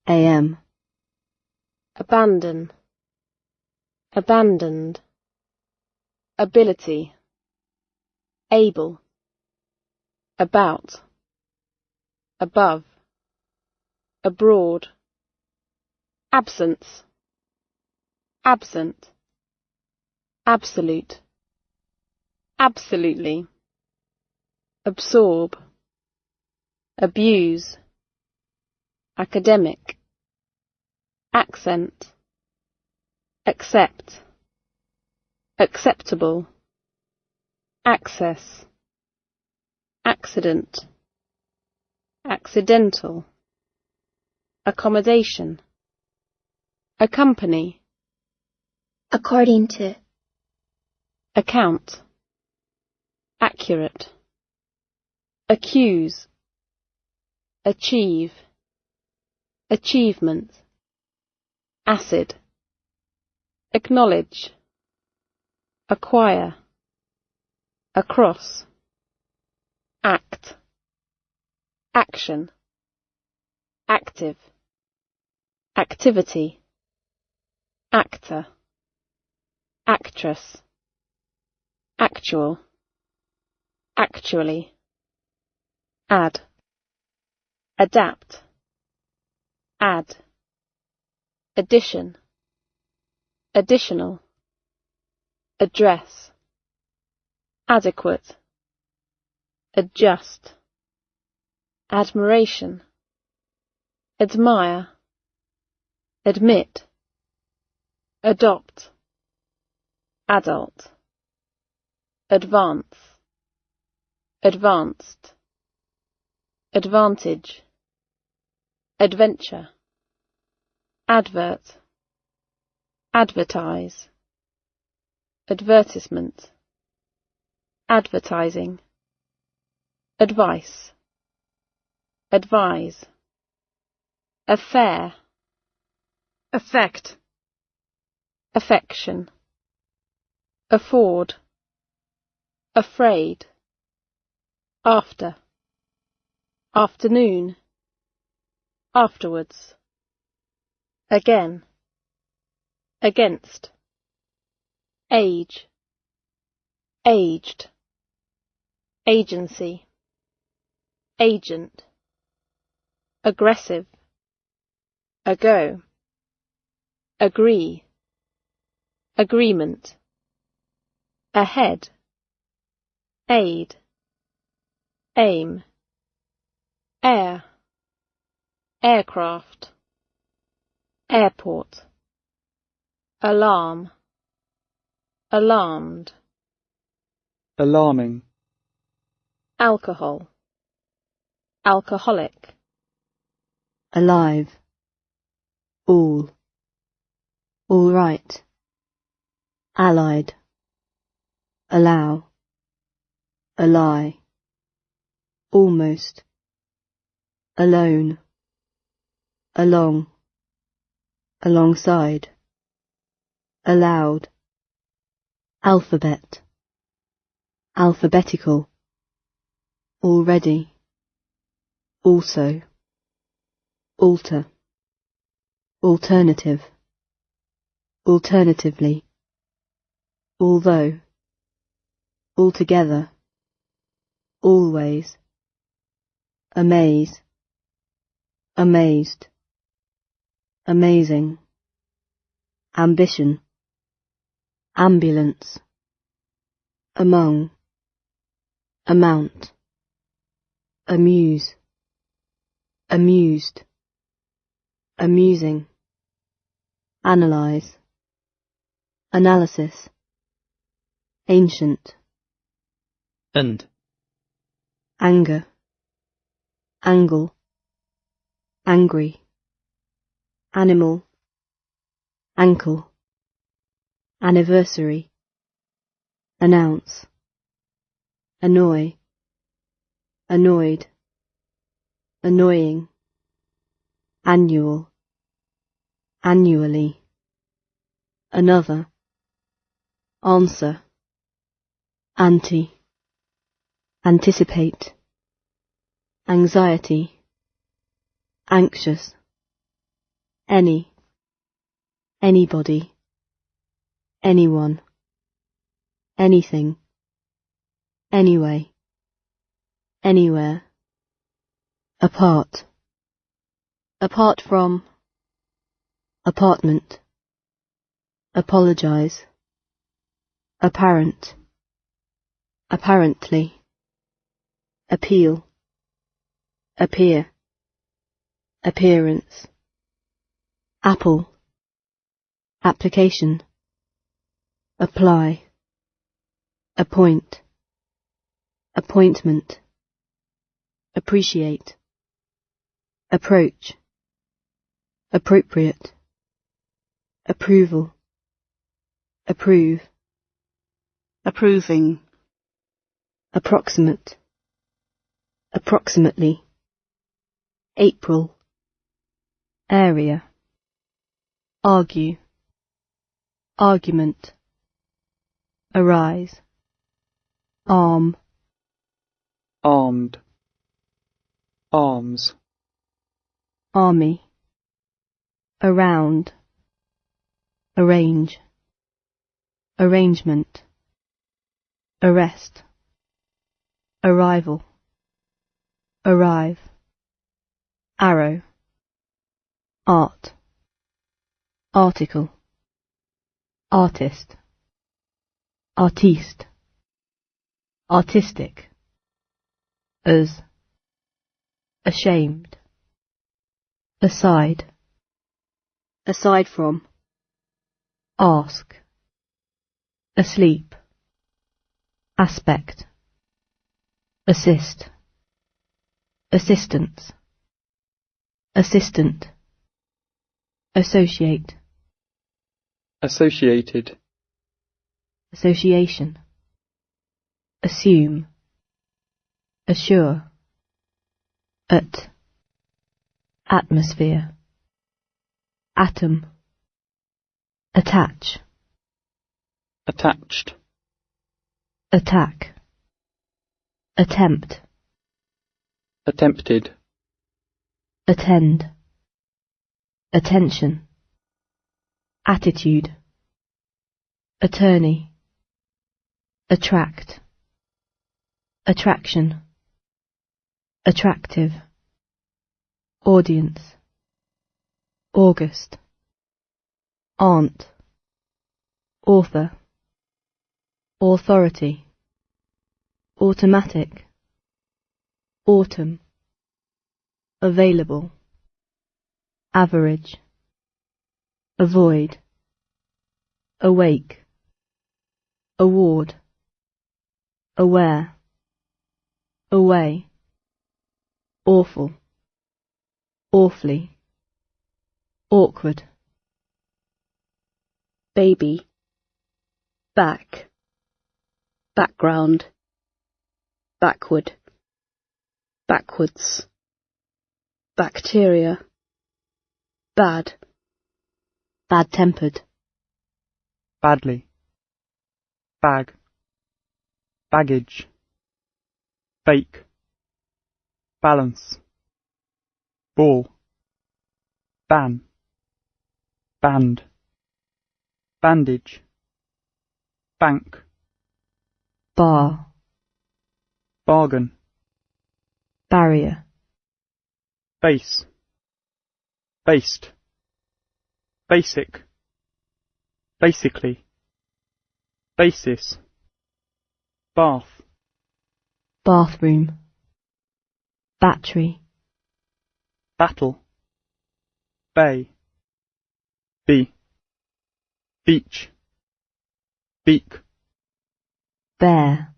am. Abandon, abandoned. Ability, able. About, above. Abroad. Absence, absent. Absolute, absolutely. Absorb, abuse. Academic, accent. Accept, acceptable. Access, accident. Accidental. Accommodation. Accompany. According to. Account. Accurate. Accuse. Achieve. Achievement. Acid. Acknowledge. Acquire. Across. Act. Action. Active. Activity. Actor. Actress. Actual. Actually. Add. Adapt. Add. Addition. Additional. Address. Adequate. Adjust. Admiration. Admire. Admit. Adopt. Adult. Advance. Advanced. Advantage. Adventure. Advert. Advertise. Advertisement. Advertising. Advice. Advise. Affair. Affect. Affection. Afford. Afraid. After. Afternoon. Afterwards. Again. Against. Age. Aged. Agency. Agent. Aggressive. Ago. Agree. Agreement. Ahead. Aid. Aim. Air. Aircraft. Airport. Alarm. Alarmed. Alarming. Alcohol. Alcoholic. Alive. All. All right. Allied. Allow. Ally. Almost. Alone. Along. Alongside. Allowed. Alphabet. Alphabetical. Already. Also. Alter. Alternative. Alternatively. Although. Altogether. Always. Amaze. Amazed. Amazing. Ambition. Ambulance. Among. Amount. Amuse. Amused. Amusing. Analyze. Analysis. Ancient. And. Anger. Angle. Angry. Animal. Ankle. Anniversary. Announce. Annoy. Annoyed. Annoying. Annual. Annually. Another. Answer. Anti. Anticipate. Anxiety. anxious, any, anybody, anyone, anything, anyway, anywhere, apart, apart from, apartment, apologize, apparent, apparently, appeal, appear, appearance, apple, application, apply, appoint, appointment, appreciate, approach, appropriate, approval, approve, approving, approximate, approximately, April, area, argue, argument, arise, arm, armed, arms, army, around, arrange, arrangement, arrest, arrival, arrive, arrow, art, article, artist, artiste, artistic, as, ashamed, aside, aside from, ask, asleep, aspect, assist, assistance, assistant, associate, associated, association, assume, assure, at, atmosphere, atom, attach, attached, attack, attempt, attempted, attend, attention, attitude, attorney, attract, attraction, attractive, audience, August, aunt, author, authority, automatic, autumn, available, average, avoid, awake, award, aware, away, awful, awfully, awkward, baby, back, background, backward, backwards, bacteria, bad, bad-tempered, badly, bag, baggage, bake, balance, ball, ban, band, bandage, bank, bar, bargain, barrier, base, based, basic, basically, basis, bath, bathroom, battery, battle, bay, bee, beach, beak, bear,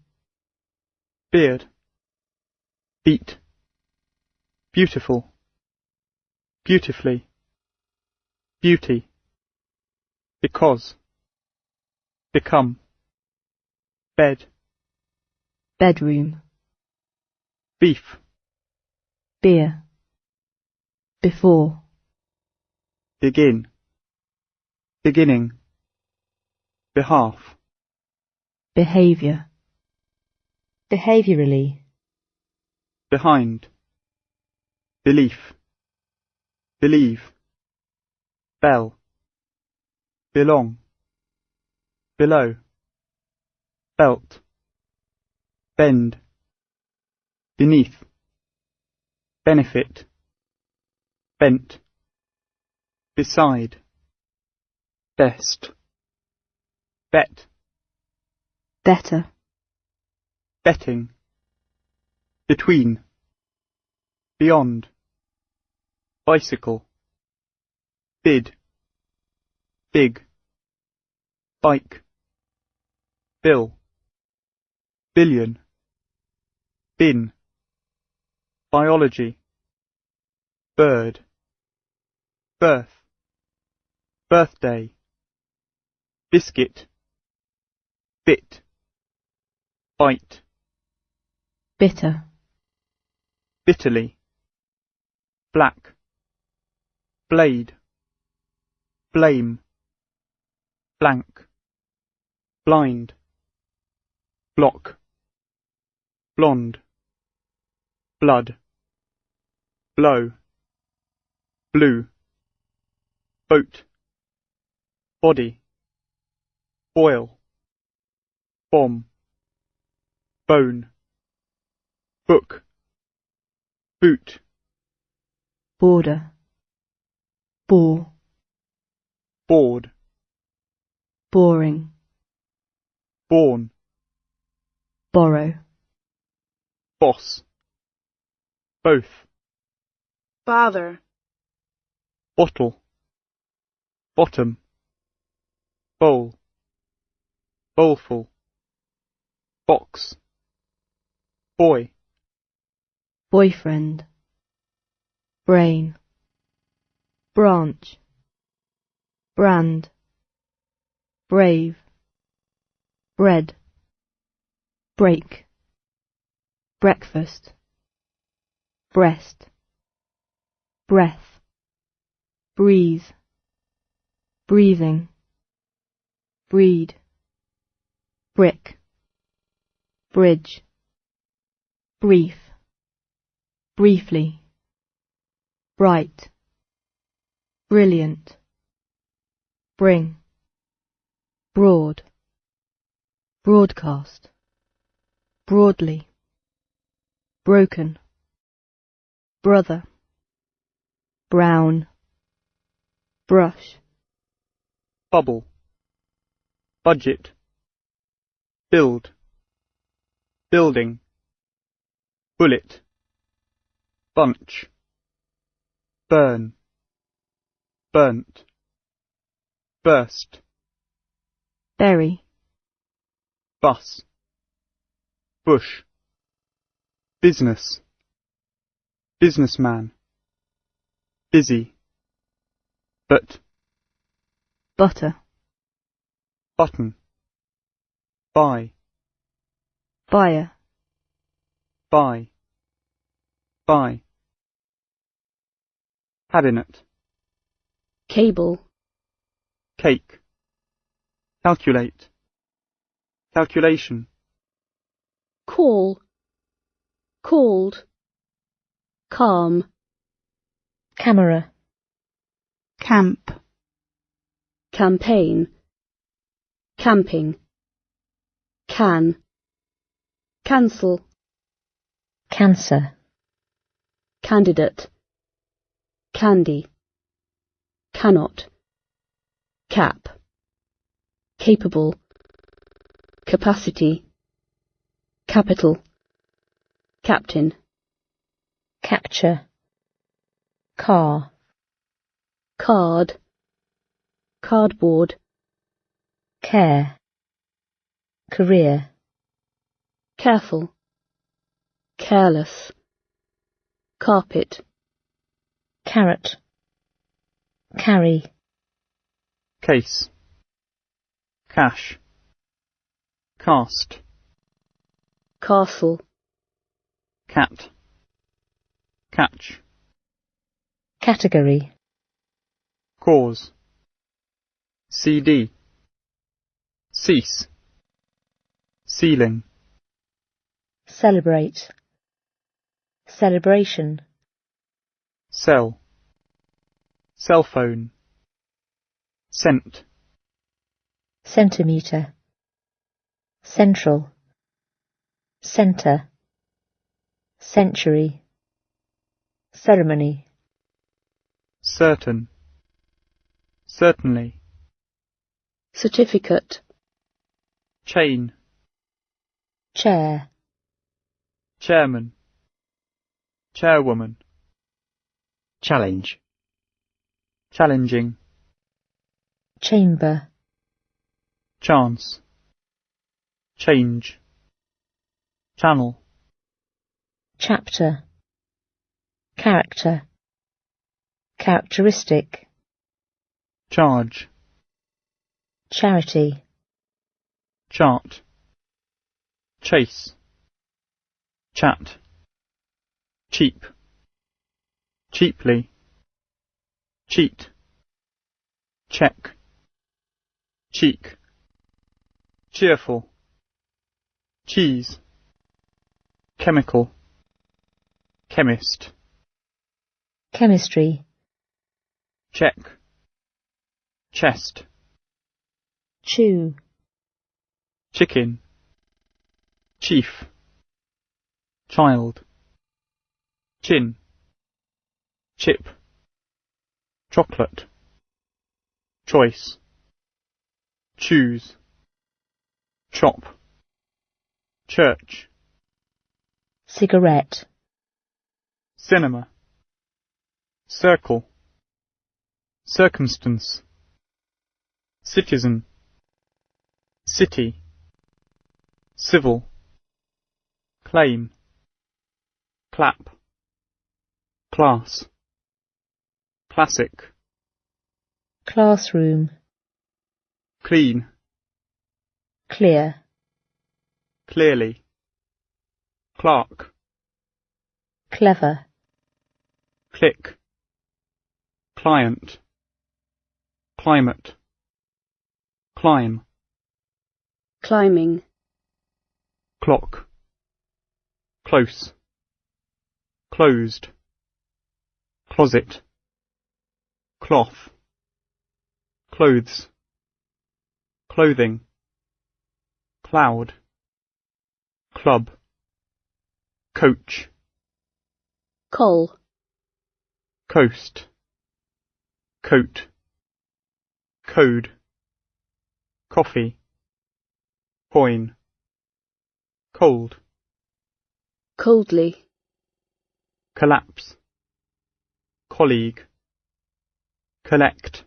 beard, beat, beautiful, beautifully, beauty, because, become, bed, bedroom, beef, beer, before, begin, beginning, behalf, behaviour, behaviourally, behind, belief, believe, bell, belong, below, belt, bend, beneath, benefit, bent, beside, best, bet, better, betting, between, beyond, bicycle, bid, big, bike, bill, billion, bin, biology, bird, birth, birthday, biscuit, bit, bite, bitter, bitterly, black, blade, blame, blank, blind, block, blonde, blood, blow, blue, boat, body, boil, bomb, bone, book, boot, border, bore, board, boring, born, borrow, boss, both, father, bottle, bottom, bowl, bowlful, box, boy, boyfriend, brain, branch, brand, brave, bread, break, breakfast, breast, breath, breathe, breathing, breed, brick, bridge, brief, briefly, bright, brilliant, bring, broad, broadcast, broadly, broken, brother, brown, brush, bubble, budget, build, building, bullet, bunch, burn, burnt, burst, berry, bus, bush, business, businessman, busy, but, butter, button, buy, buyer, buy, buy, cabinet, cable, cake, calculate, calculation, call, called, calm, camera, camp, campaign, camping, can, cancel, cancer, candidate, candy, cannot, cap, capable, capacity, capital, captain, capture, car, card, cardboard, care, career, careful, careless, carpet, carrot, carry, case, cash, cast, castle, cat, catch, category, cause, CD, cease, ceiling, celebrate, celebration, sell, cell phone, cent, centimetre, central, centre, century, ceremony, certain, certainly, certificate, chain, chair, chairman, chairwoman, challenge, challenging, chamber, chance, change, channel, chapter, character, characteristic, charge, charity, chart, chase, chat, cheap, cheaply, cheat, check, cheek, cheerful, cheese, chemical, chemist, chemistry, check, chest, chew, chicken, chief, child, chin, chip, chocolate, choice, choose, chop, church, cigarette, cinema, circle, circumstance, citizen, city, civil, claim, clap, class, classic, classroom, clean, clear, clearly, clerk, clever, click, client, climate, climb, climbing, clock, close, closed, closet, cloth, clothes, clothing, cloud, club, coach, coal, coast, coat, code, coffee, coin, cold, coldly, collapse, colleague, collect,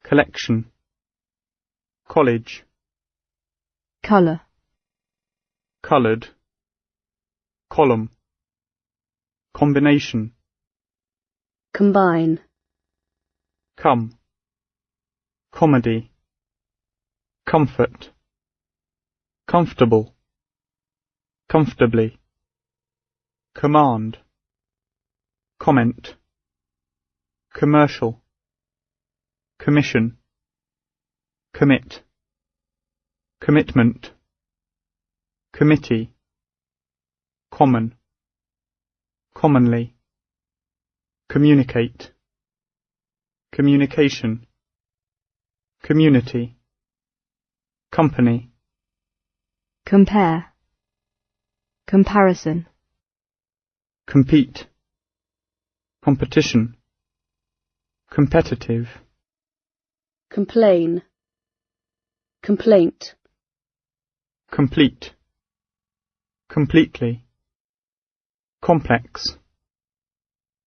collection, college, colour, coloured, column, combination, combine, come, comedy, comfort, comfortable, comfortably, command, comment, commercial, commission, commit, commitment, committee, common, commonly, communicate, communication, community, company, compare, comparison, compete, competition, competitive, complain, complaint, complete, completely, complex,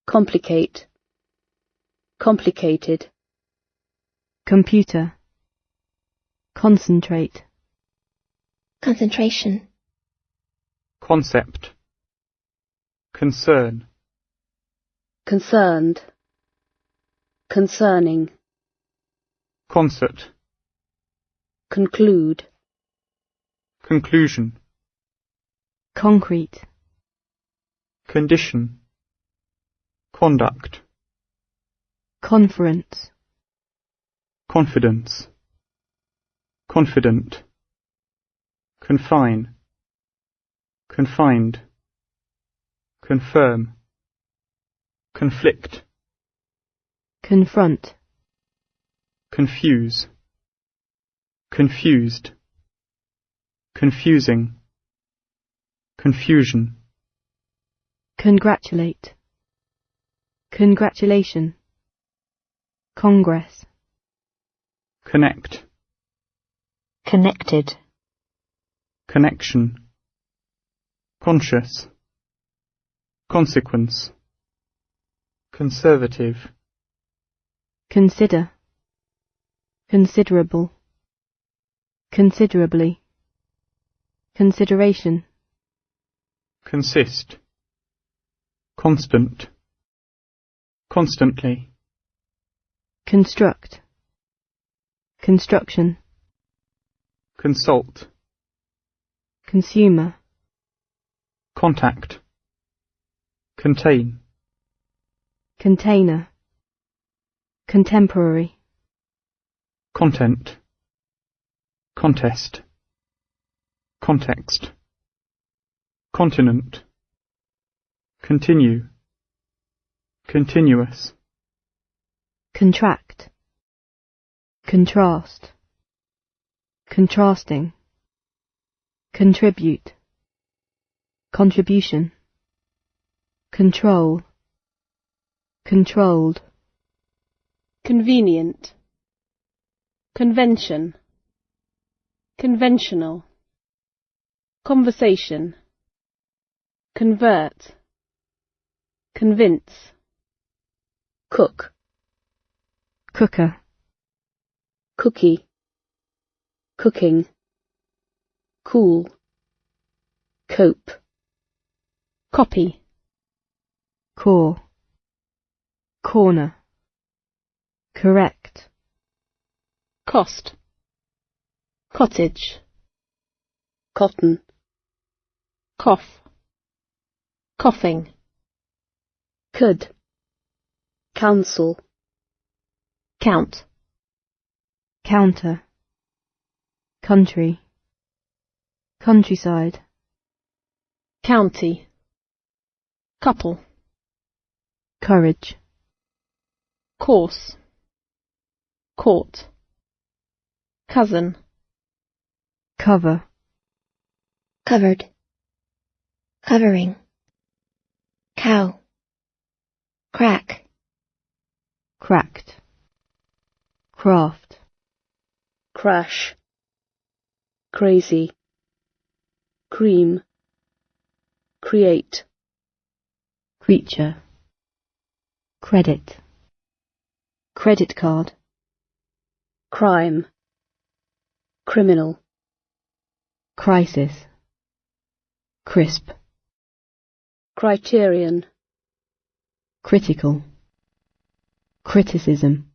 complicate, complicated, computer, concentrate, concentration, concept, concern, concerned, concerning, concert, conclude, conclusion, concrete, condition, conduct, conference, confidence, confident, confine, confined, confirm, conflict, confront, confuse, confused, confusing, confusion, congratulate, congratulation, congress, connect, connected, connection, conscious, consequence, conservative, consider, considerable, considerably, consideration, consist, constant, constantly, construct, construction, consult, consumer, contact, contain, container, contemporary, content, contest, context, continent, continue, continuous, contract, contrast, contrasting, contribute, contribution, control, controlled, convenient, convention, conventional, conversation, convert, convince, cook, cooker, cookie, cooking, cool, cope, copy, core, corner, correct, cost, cottage, cotton, cough, coughing, could, council, count, counter, country, countryside, county, couple, courage, course, court, cousin, cover, covered, covering, cow, crack, cracked, craft, crash, crazy, cream, create, creature, credit, credit card, crime, criminal, crisis, crisp, criterion, critical, criticism,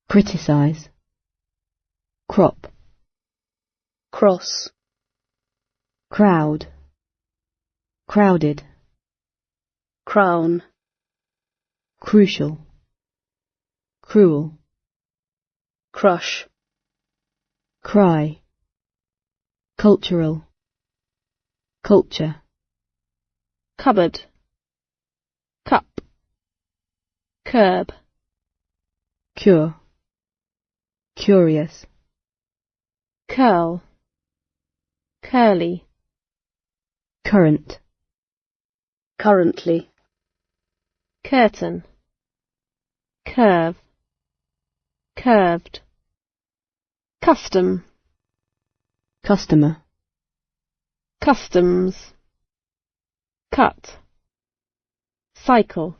criticize, crop, cross, crowd, crowded, crown, crucial, cruel, crush, cry, cultural, culture, cupboard, cup, curb, cure, curious, curl, curly, current, currently, curtain, curve, curved, custom, customer, customs, cut, cycle,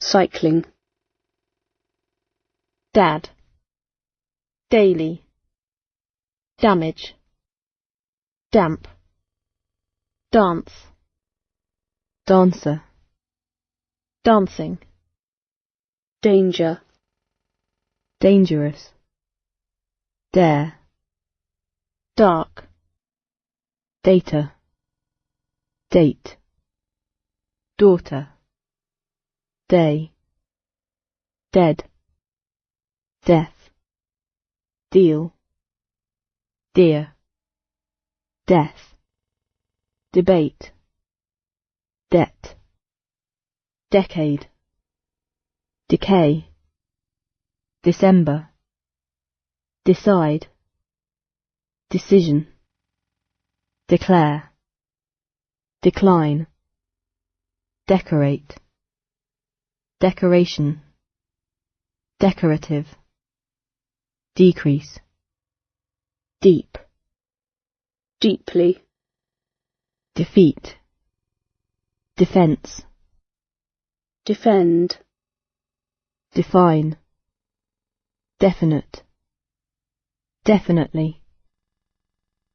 cycling, dad, daily, damage, damp, dance, dancer, dancing, danger, dangerous, dare, dark, data, date, daughter, day, dead, death, deal, dear, death, debate, debt, decade, decay, December, decide, decision, declare, decline, decorate, decoration, decorative, decrease, deep, deeply, defeat, defense, defend, define, definite, definitely,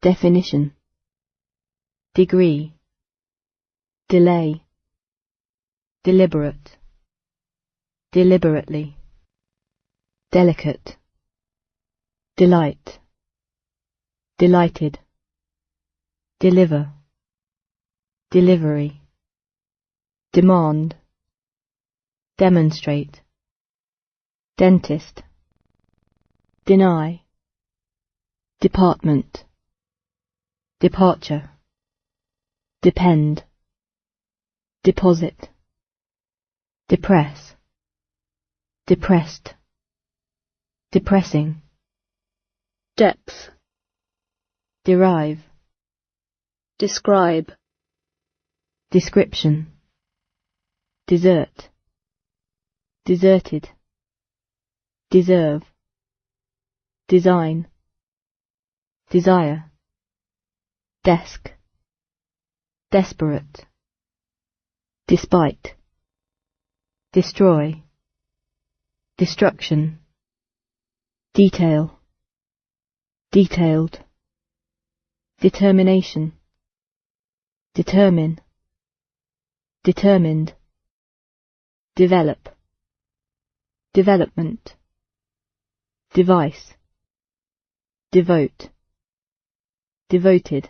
definition, degree, delay, deliberate, deliberately, delicate, delight, delighted, deliver, delivery, demand, demonstrate, dentist, deny, department, departure, depend, deposit, depress, depressed, depressing, depth, derive, describe, description, desert, deserted, deserve, design, desire, desk, desperate, despite, destroy, destruction, detail, detailed, determination, determine, determined, develop, development, device, devote, devoted,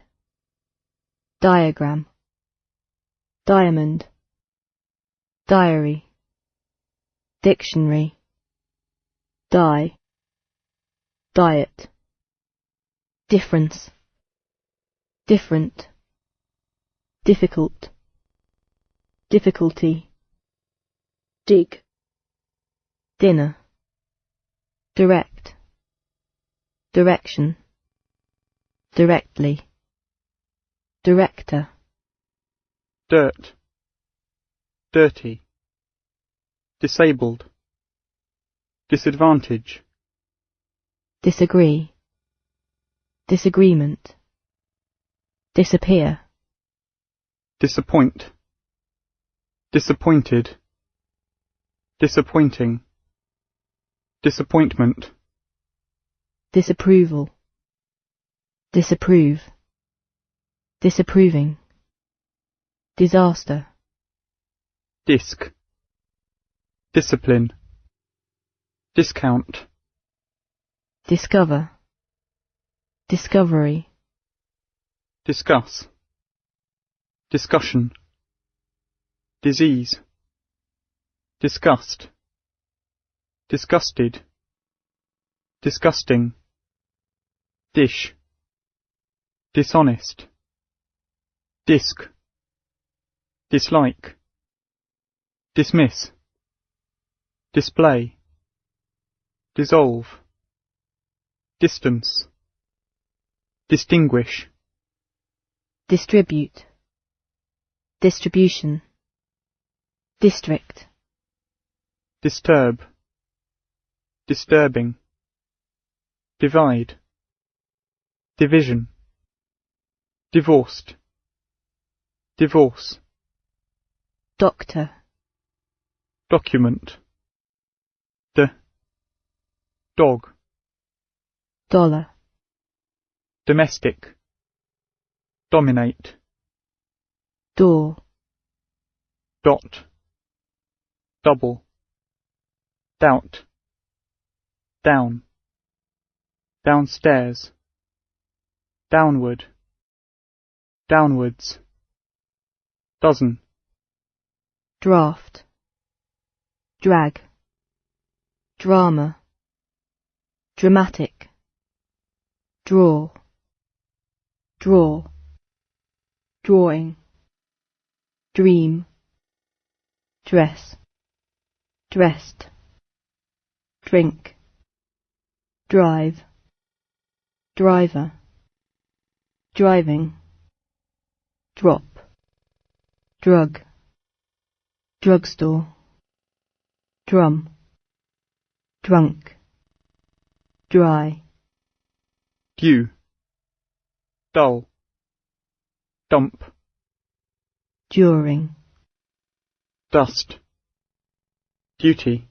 diagram, diamond, diary, dictionary, die, diet, difference, different, difficult, difficulty, dig, dinner, direct, direction, directly, director, dirt, dirty, disabled, disadvantage, disagree, disagreement, disappear, disappoint, disappointed, disappointing, disappointment, disapproval, disapprove, disapproving, disaster, disc, discipline, discount, discover, discovery, discuss, discussion, disease, disgust, disgusted, disgusting, dish, dishonest, disc, dislike, dismiss, display, dissolve, distance, distinguish, distribute, distribution, district, disturb, disturbing, divide, division, divorced, divorce, doctor, document, dog, dollar, domestic, dominate, door, dot, double, doubt, down, downstairs, downward, downwards, dozen, draft, drag, drama, dramatic, draw, draw, drawing, dream, dress, dressed. drink, drive, driver, driving, drop, drug, drugstore, drum, drunk, dry, due, dull, dump, during, dust, duty,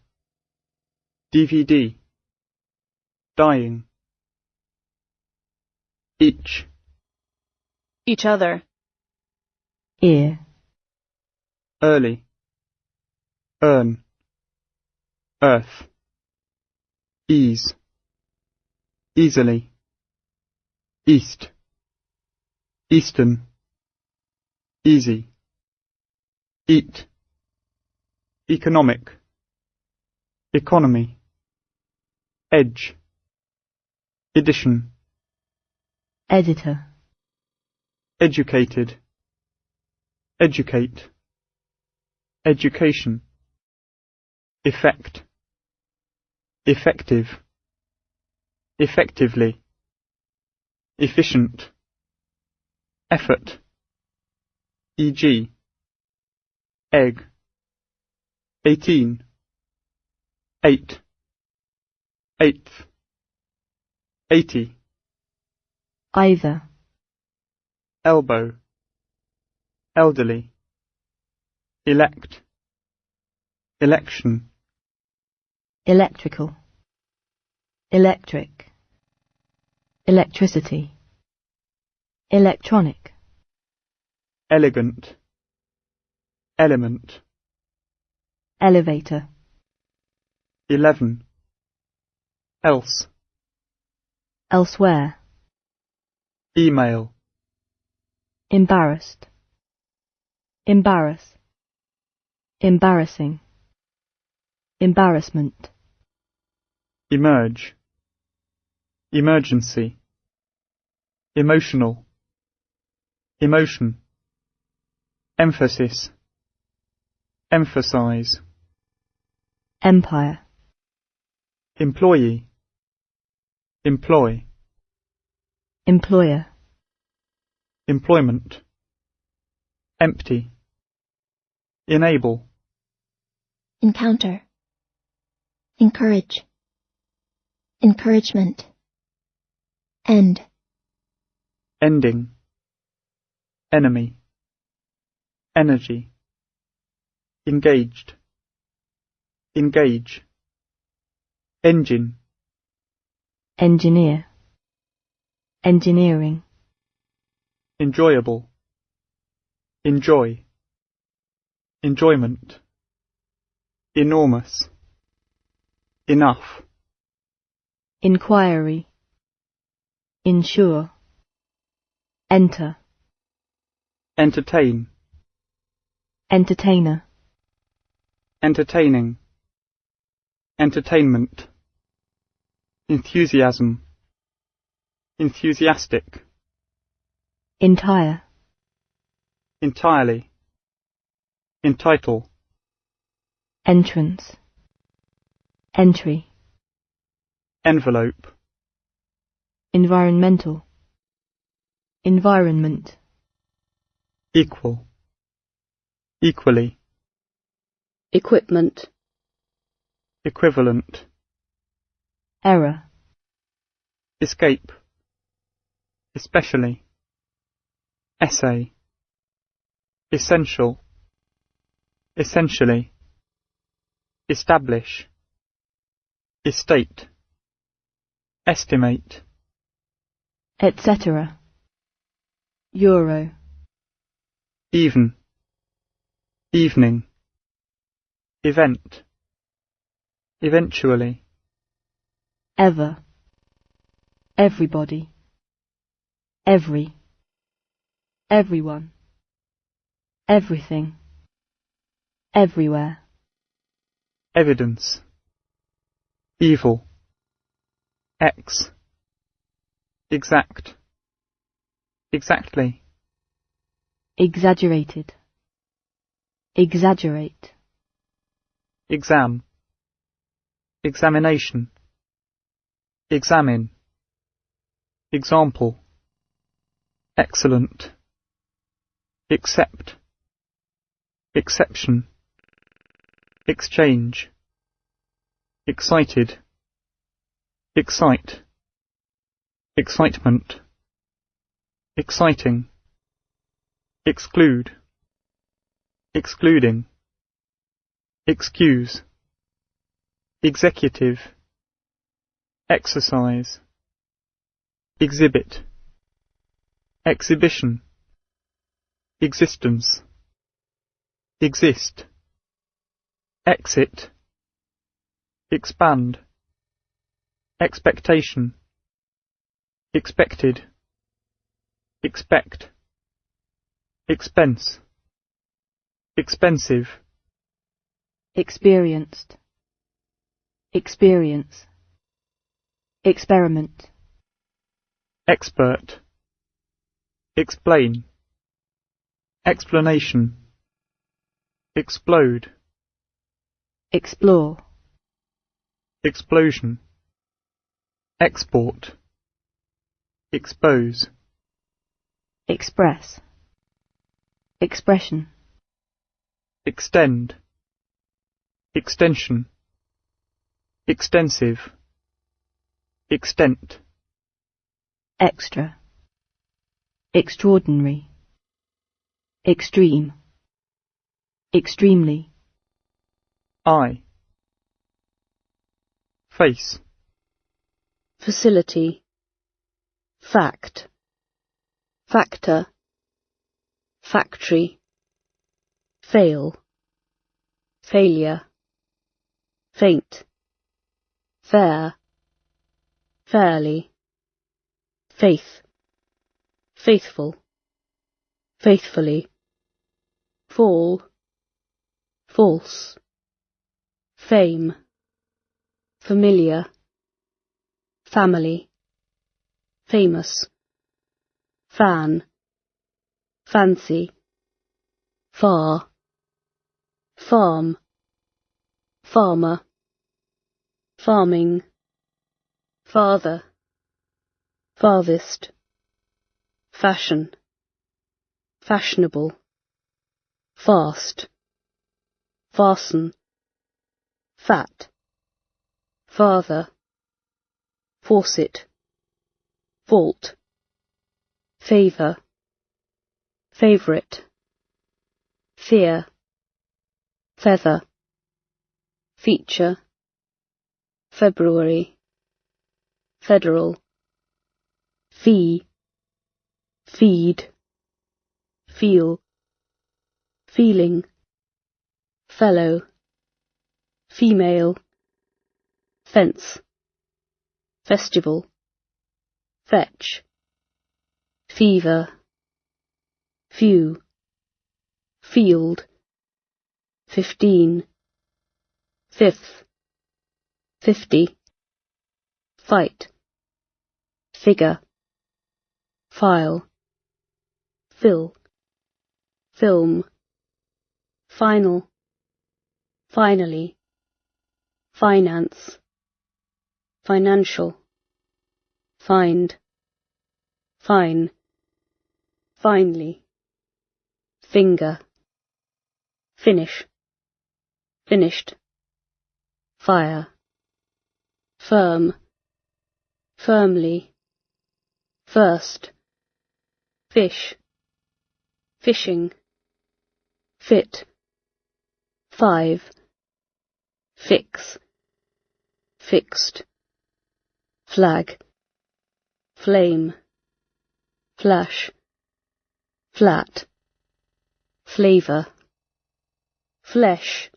DVD, dying, each, Each other. ear, early, earn, earth, ease, easily, east, eastern, easy, eat, economic, economy, edge, edition, editor, educated, educate, education, effect, effective, effectively, efficient, effort, e.g., egg, 18, 8, eighth, 80, either, elbow, elderly, elect, election, electrical, electric, electricity, electronic, elegant, element, elevator, 11, else, elsewhere, email, embarrassed, embarrass, embarrassing, embarrassment, emerge, emergency, emotional, emotion, emphasis, emphasize, empire, employee, employ, employer, employment, empty, enable, encounter, encourage, encouragement, end, ending, enemy, energy, engaged, engage, engine, engineer, engineering, enjoyable, enjoy, enjoyment, enormous, enough, inquiry, insure, enter, entertain, entertainer, entertaining, entertainment, enthusiasm, enthusiastic, entire, entirely, entitle, entrance, entry, envelope, environmental, environment, equal, equally, Equipment. equivalent, error, escape, especially, essay, essential, essentially, establish, estate, estimate, etc., euro, even, evening, event, eventually, ever, everybody, every, everyone, everything, everywhere, evidence, evil, X, exact, exactly, exaggerated, exaggerate, exam, examination, examine, example, excellent, accept, exception, exchange, excited, excite, excitement, exciting, exclude, excluding, excuse, executive, exercise, exhibit, exhibition, existence, exist, exit, expand, expectation, expected, expect, expense, expensive, experienced, experience, experiment, expert, explain, explanation, explode, explore, explosion, export, expose, express, expression, extend, extension, extensive, extent, extra, extraordinary, extreme, extremely, eye, face, facility, fact, factor, factory, fail, failure, faint, fair, fairly, faith, faithful, faithfully, fall, false, fame, familiar, family, famous, fan, fancy, far, farm, farmer, farming, father, farthest, fashion, fashionable, fast, fasten, fat, father, faucet, fault, favour, favourite, fear, feather, feature, February, federal, fee, feed, feel, feeling, fellow, female, fence, festival, fetch, fever, few, field, 15, fifth, 50, fight, figure, file, fill, film, final, finally, finance, financial, find, fine, finely, finger, finish, finished, fire, firm, firmly, first, fish, fishing, fit, 5, fix, fixed, flag, flame, flash, flat, flavour, flesh,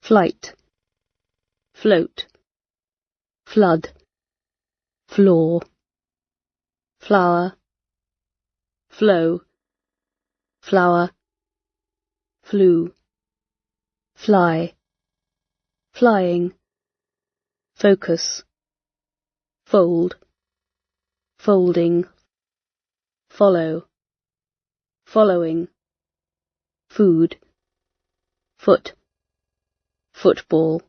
flight, float, flood, floor, flower, flow, flower, flew, fly, flying, focus, fold, folding, follow, following, food, foot, football,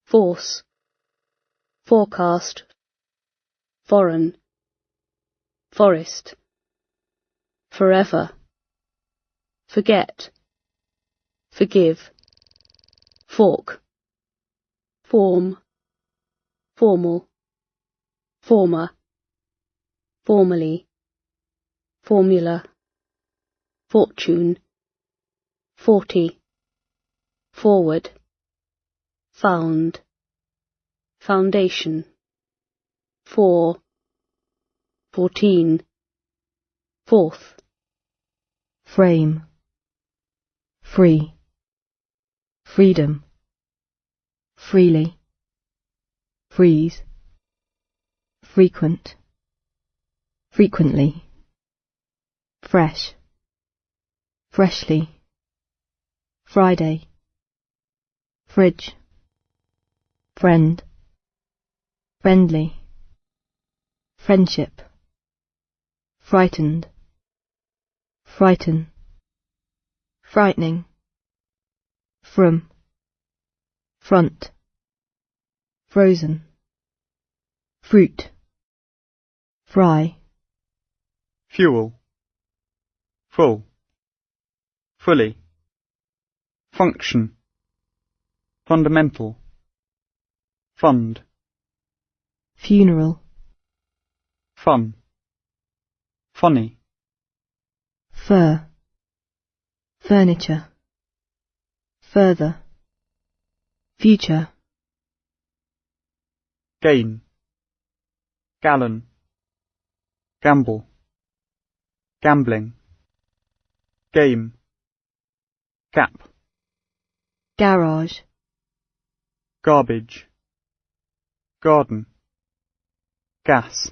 force, forecast, foreign, forest, forever, forget, forgive, fork, form, formal, former, formally, formula, fortune, 40, forward, found, foundation, 4, 14, fourth, frame, free, freedom, freely, freeze, frequent, frequently, fresh, freshly, Friday, fridge, friend, friendly, friendship, frightened, frighten, frightening, from, front, frozen, fruit, fry, fuel, full, fully, function, fundamental, fund, funeral, fun, funny, fur, furniture, further, future, gain, gallon, gamble, gambling, game, gap, garage, garbage, garden, gas,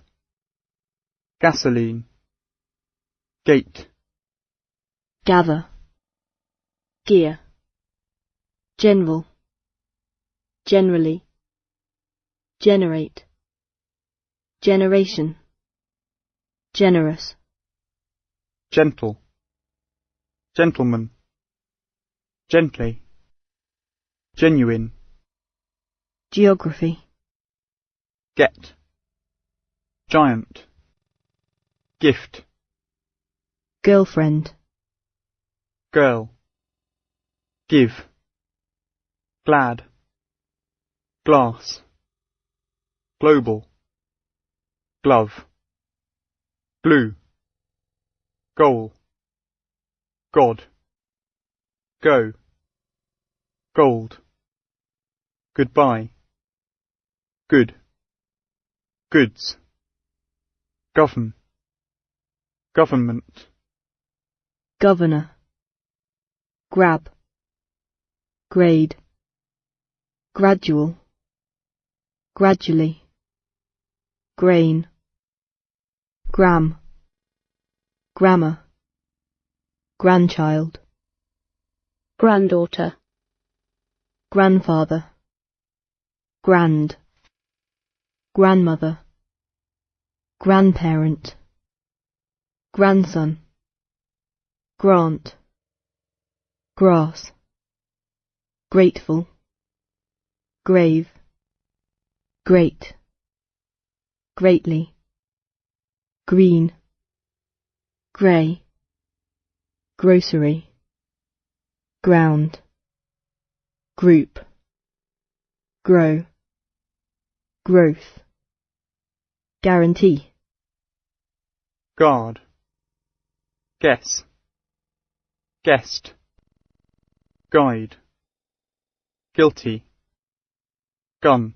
gasoline, gate, gather, gear, general, generally, generate, generation, generous, gentle, gentleman, gently, genuine, geography, get, giant, gift, girlfriend, girl, give, glad, glass, global, glove, glue, goal, God, go, gold, goodbye, good, goods, govern, government, governor, grab, grade, gradual, gradually, grain, gram, grammar, grandchild, granddaughter, grandfather, grand, grandmother, grandparent, grandson, grant, grass, grateful, grave, great, greatly, green, grey, grocery, ground, group, grow, growth, guarantee, guard, guess, guest, guide, guilty, gun,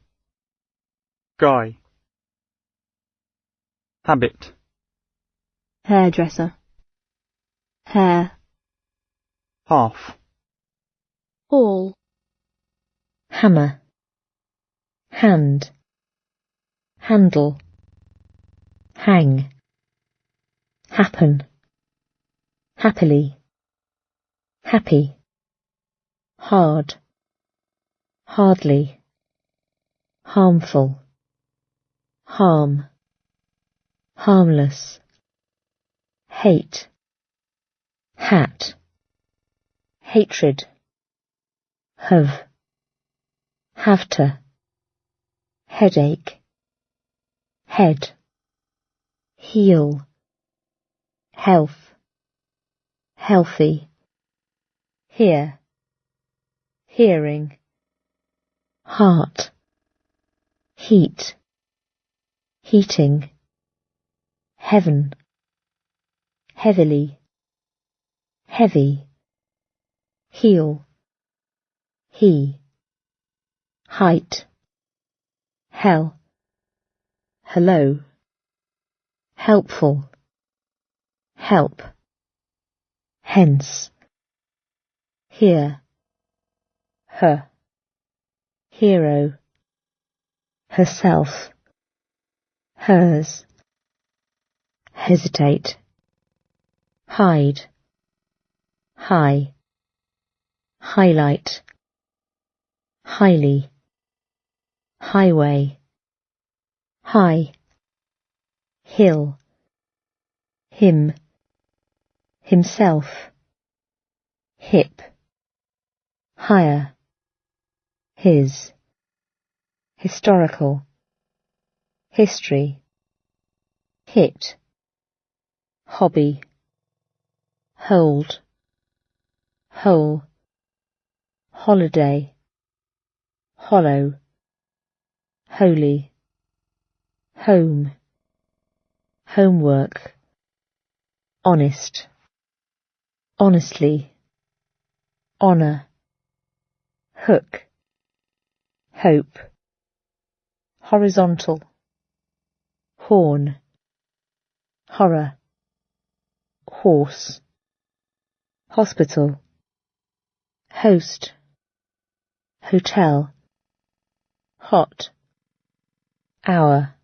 guy, habit, hairdresser, hair, half, hall, hammer, hand, handle, hang, happen, happily, happy, hard, hardly, harmful, harm, harmless, hate, hat, hatred, have, have to, headache, head, heal, health, healthy, hear, hearing, heart, heat, heating, heaven, heavily, heavy, heel, he, height, hell, hello, helpful, help, hence, here, her, hero, herself, hers, hesitate, hide, high, highlight, highly, highway, high, hill, him, himself, hip, higher, his, historical, history, hit, hobby, hold, whole, holiday, hollow, holy, home, homework, honest, honestly, honour, hook, hope, horizontal, horn, horror, horse, hospital, host, hotel, hot, hour,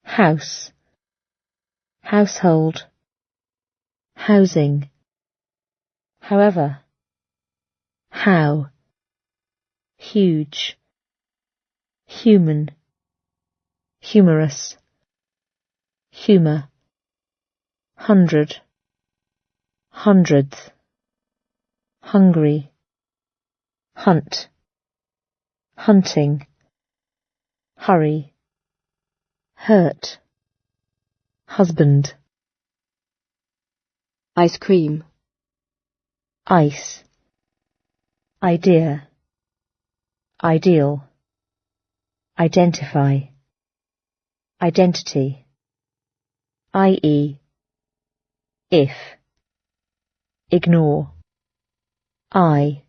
house, household, housing, however, how, huge, human, humorous, humour, hundred, hundredth, hungry, hunt, hunting, hurry, hurt, husband, ice cream, ice, idea, ideal, identify, identity, i.e., if, ignore, I,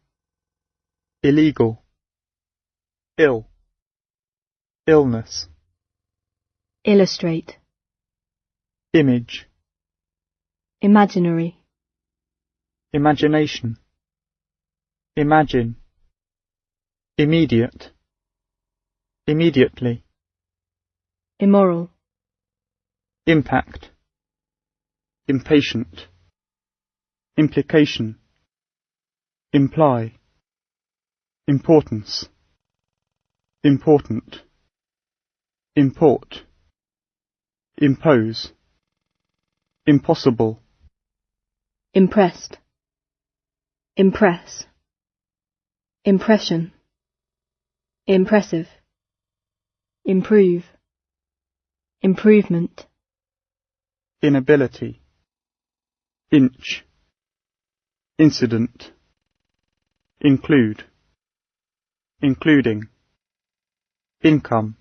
illegal, ill, illness, illustrate, image, imaginary, imagination, imagine, immediate, immediately, immoral, impact, impatient, implication, imply, importance, important, import, impose, impossible, impressed, impress, impression, impressive, improve, improvement, inability, inch, incident, include, including, income,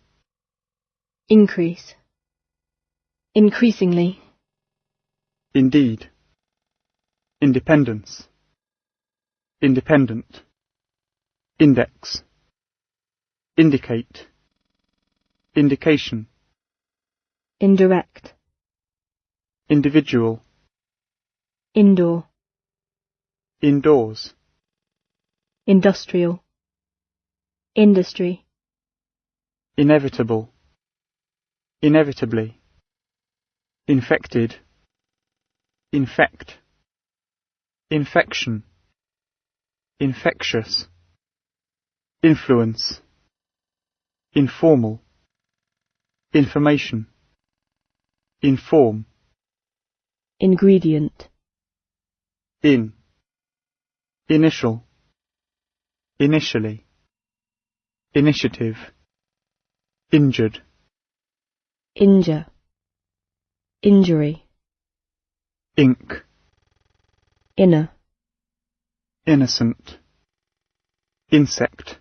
increase, increasingly, indeed, independence, independent, index, indicate, indication, indirect, individual, indoor, indoors, industrial, industry, inevitable, inevitably, infected, infect, infection, infectious, influence, informal, information, inform, ingredient, in, initial, initially, initiative, injured, injure, injury, ink, inner, innocent, insect,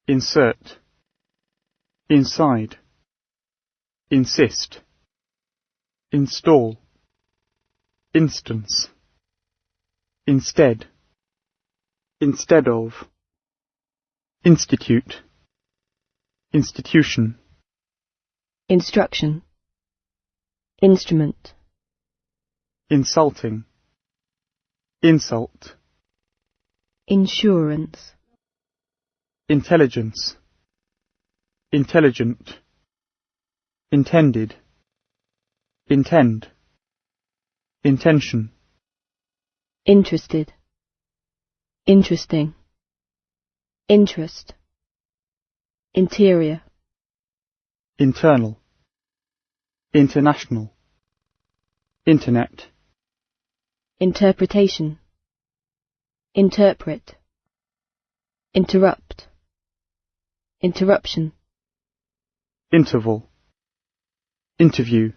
insert, inside, insist, install, instance, instead, instead of, institute, institution, instruction, instrument, insulting, insult, insurance, intelligence, intelligent, intended, intend, intention, interested, interesting, interest, interior, internal, international, internet, interpretation, interpret, interrupt, interruption, interval, interview,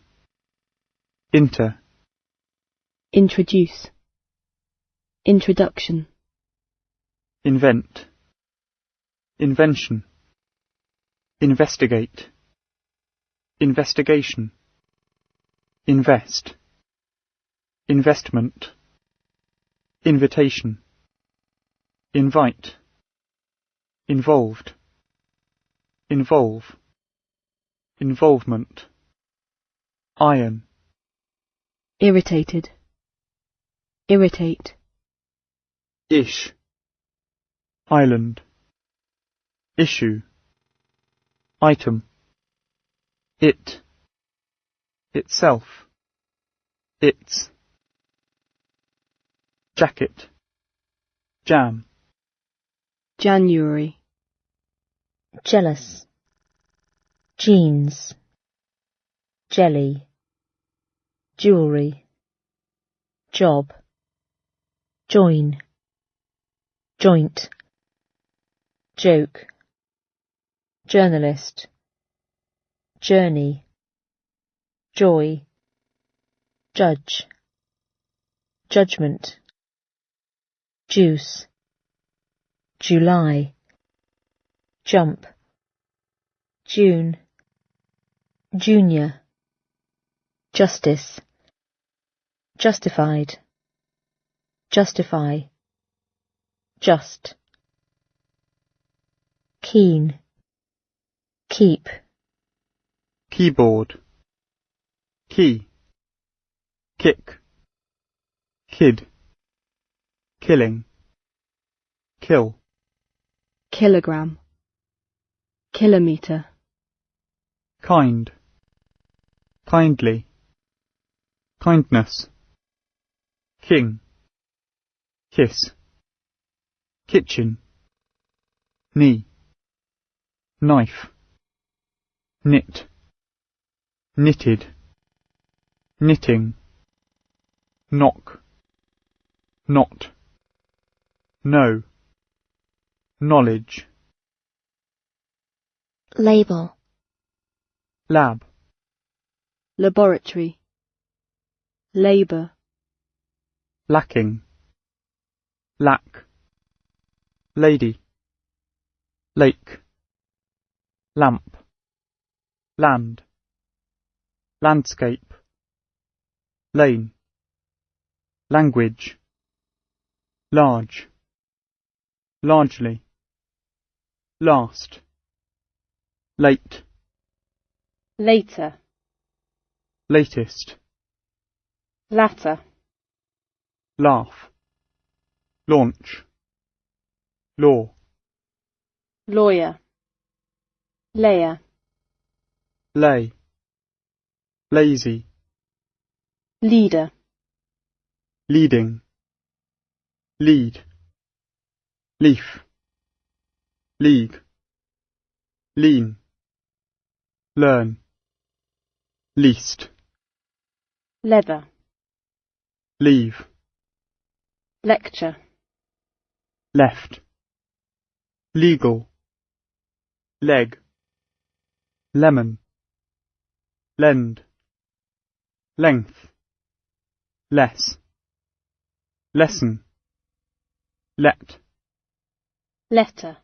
inter, introduce, introduction, invent, invention, investigate, investigation, invest, investment, invitation, invite, involved, involve, involvement, iron, irritated, irritate, ish, island, issue, item, it, itself, its, jacket, jam, January, jealous, jeans, jelly, jewelry, job, join, joint, joke, journalist, journey, joy, judge, judgment, juice, July, jump, June, junior, justice, justified, justify, just, keen, keep, keyboard, key, kick, kid, killing, kill, kilogram, kilometre, kind, kindly, kindness, king, kiss, kitchen, knee, knife, knit, knitted, knitting, knock, not, know, knowledge, label, lab, laboratory, labour, lacking, lack, lady, lake, lamp, land, landscape, lane, language, large, largely, last, late, later, latest, latter, laugh, launch, law, lawyer, layer, lay, lazy, leader, leading, lead, leaf, league, lean, learn, least, leather, leave, lecture, left, legal, leg, lemon, lend, length, less, lesson, let, letter,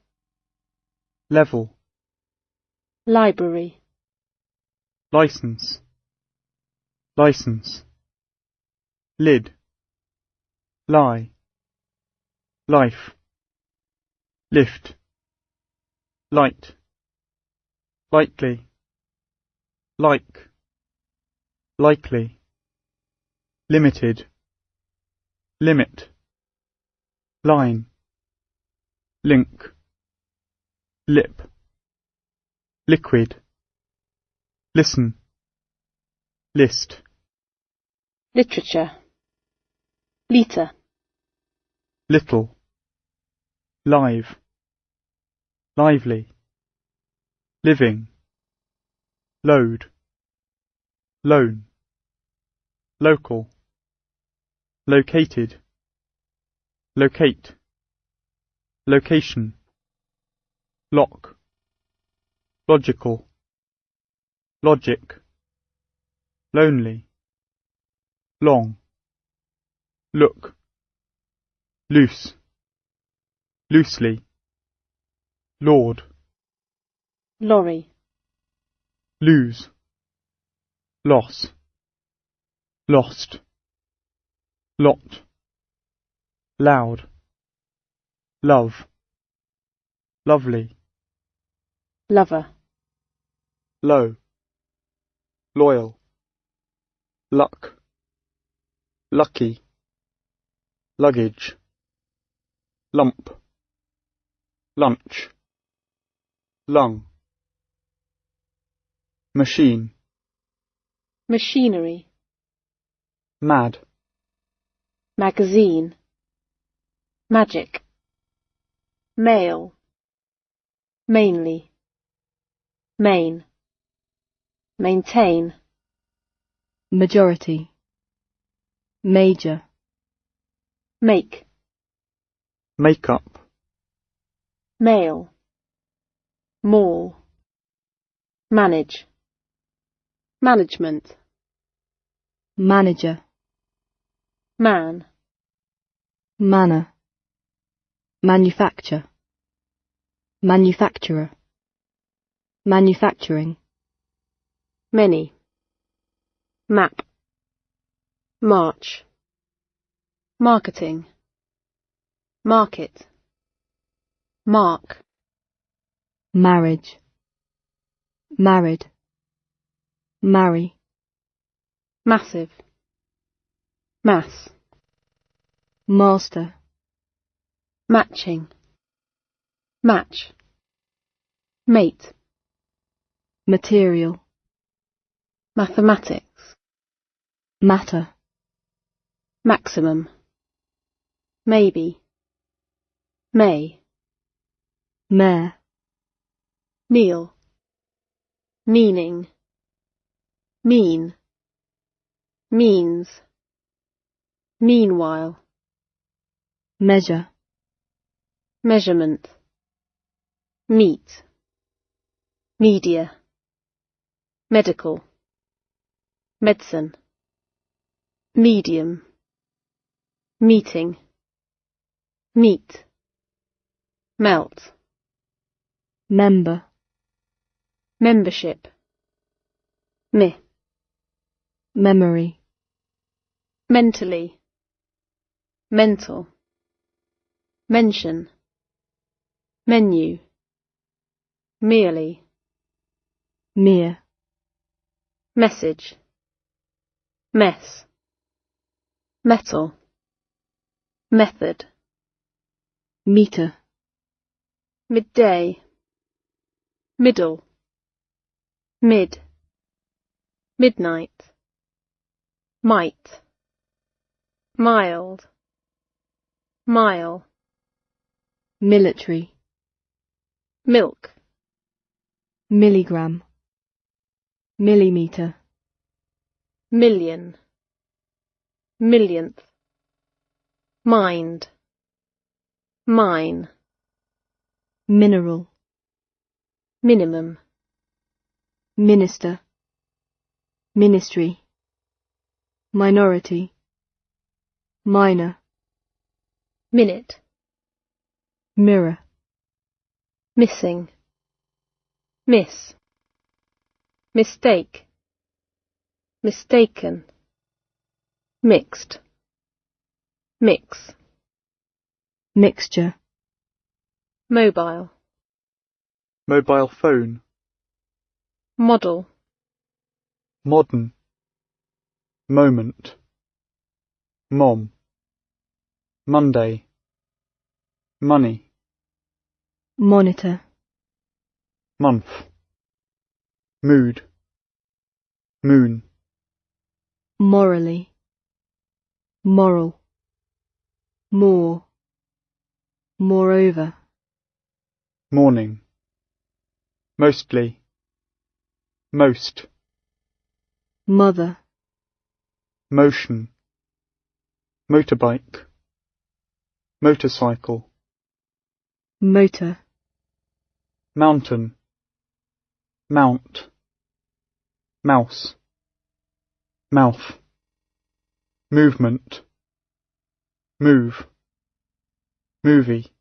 level, library, license, license, lid, lie, life, lift, light, likely, like, likely, limited, limit, line, link, lip, liquid, listen, list, literature, liter, little, live, lively, living, load, loan, local, located, locate, location, lock, logical, logic, lonely, long, look, loose, loosely, lord, lorry, lose, loss, lost, lot, loud, love, lovely, lover, low, loyal, luck, lucky, luggage, lump, lunch, lung, machine, machinery, mad, magazine, magic, male, mainly, main, maintain, majority, major, make, makeup, male, mall, manage, management, manager, man, manner, manufacture, manufacturer, manufacturing, many, map, march, marketing, market, mark, marriage, married, marry, massive, mass, master, matching, match, mate, material, mathematics, matter, maximum, maybe, may, mare, meal, meaning, mean, means, meanwhile, measure, measurement, meet, media, medical, medicine, medium, meeting, meet, melt, member, membership, me, memory, mentally, mental, mention, menu, merely, mere, message, mess, metal, method, meter, midday, middle, mid, midnight, might, mild, mile, military, milk, milligram, millimeter, million, millionth, mind, mine, mineral, minimum, minister, ministry, minority, minor, minute, mirror, missing, miss, mistake, mistaken, mixed, mix, mixture, mobile, mobile phone, model, modern, moment, mom, Monday, money, monitor, month, mood, moon, morally, moral, more, moreover, morning, mostly, most, mother, motion, motorbike, motorcycle, motor, mountain, mount, mouse, mouth, movement, move, movie,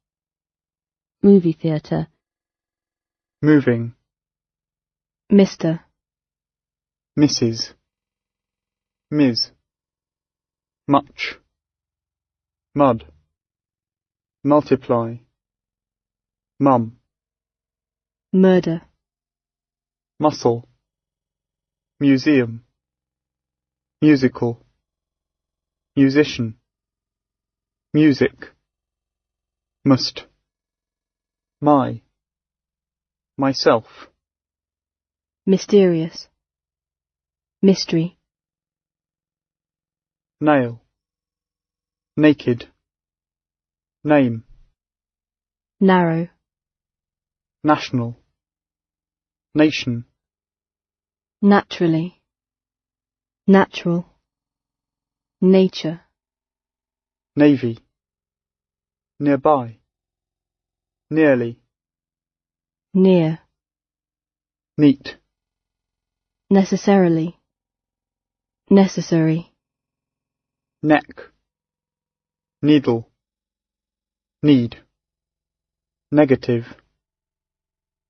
movie theatre, moving, Mr., Mrs., Ms., much, mud, multiply, mum, murder, muscle, museum, musical, musician, music, must, my, myself, mysterious, mystery, nail, naked, name, narrow, national, nation, naturally, natural, nature, navy, nearby, nearly, near, neat, necessarily, necessary, neck, needle, need, negative,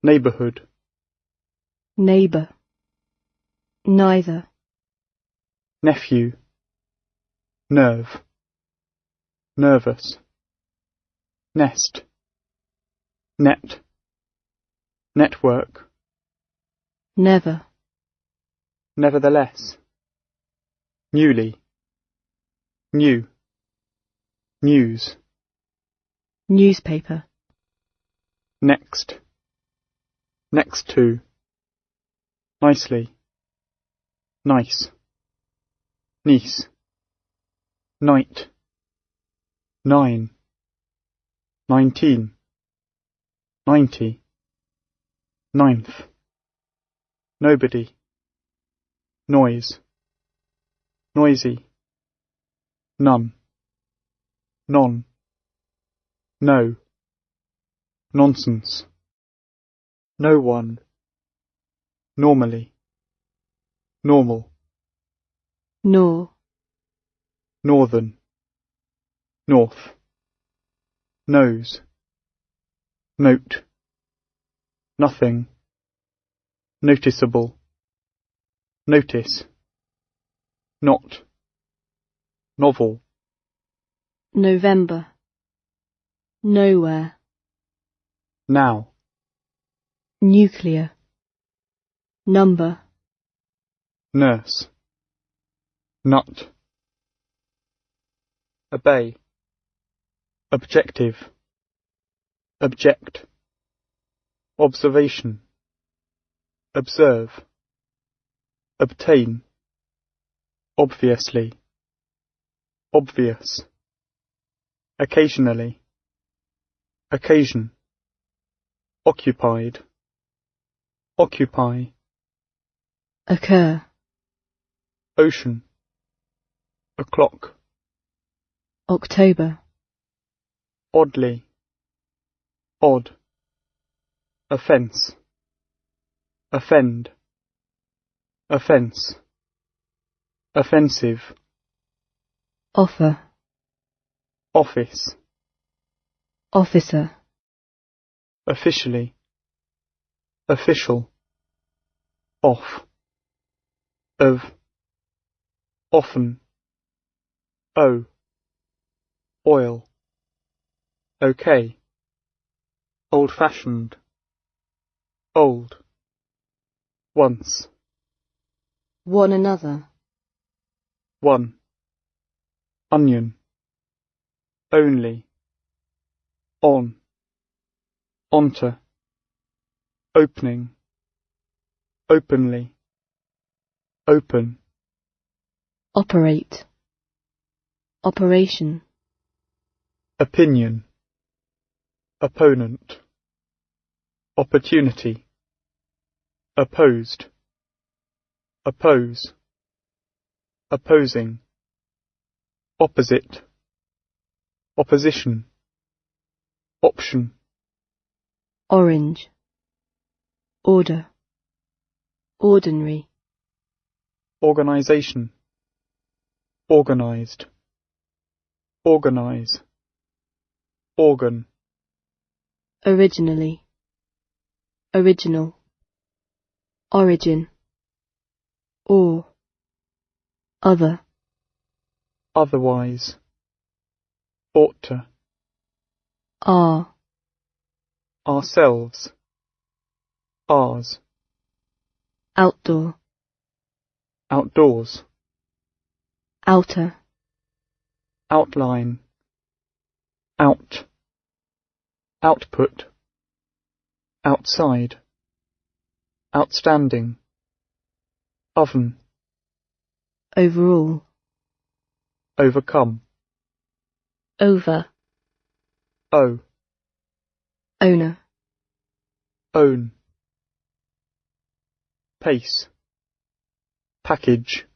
neighbourhood, neighbour, neither, nephew, nerve, nervous, nest, net, network, never, nevertheless, newly, new, news, newspaper, next, next to, nicely, nice, niece, night, 9, 19, 90, ninth, nobody, noise, noisy, none, non, no, nonsense, no one, normally, normal, nor, northern, north, nose, note, nothing, noticeable, notice, not, novel, November, nowhere, now, nuclear, number, nurse, nut, obey, objective, object, observation, observe, obtain, obviously, obvious, occasionally, occasion, occupied, occupy, occur, ocean, o'clock, October, oddly, odd, offence, offend, offence, offensive, offer, office, officer, officially, official, off, of, often, oil, okay, old-fashioned, old, once, one another, one, onion, only, on, onto, opening, openly, open, operate, operation, opinion, opponent, opportunity, opposed, oppose, opposing, opposite, opposition, option, orange, order, ordinary, organisation, organised, organise, organ, originally, original, origin, or, other, otherwise, ought to, are, ourselves, ours, outdoor, outdoors, outer, outline, out, output, outside, outstanding, oven, overall, overcome, over, owe, owner, own, pace, package,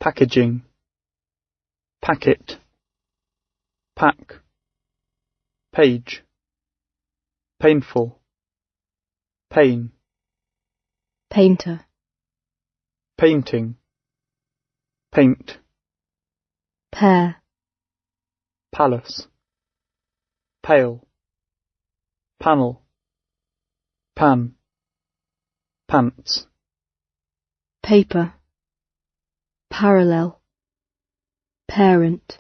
packaging, packet, pack, page, painful, pain, painter, painting, paint, pair, palace, pale, panel, pan, pants, paper, parallel, parent,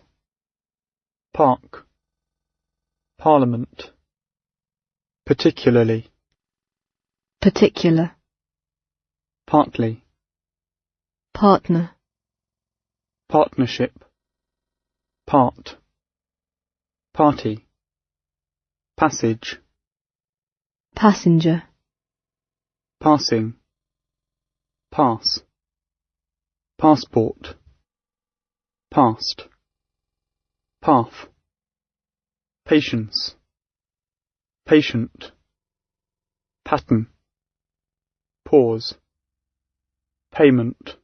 park, parliament, particularly, particular, partly, partner, partnership, part, party, passage, passenger, passing, pass, passport, past, path, patience, patient, pattern, pause, payment,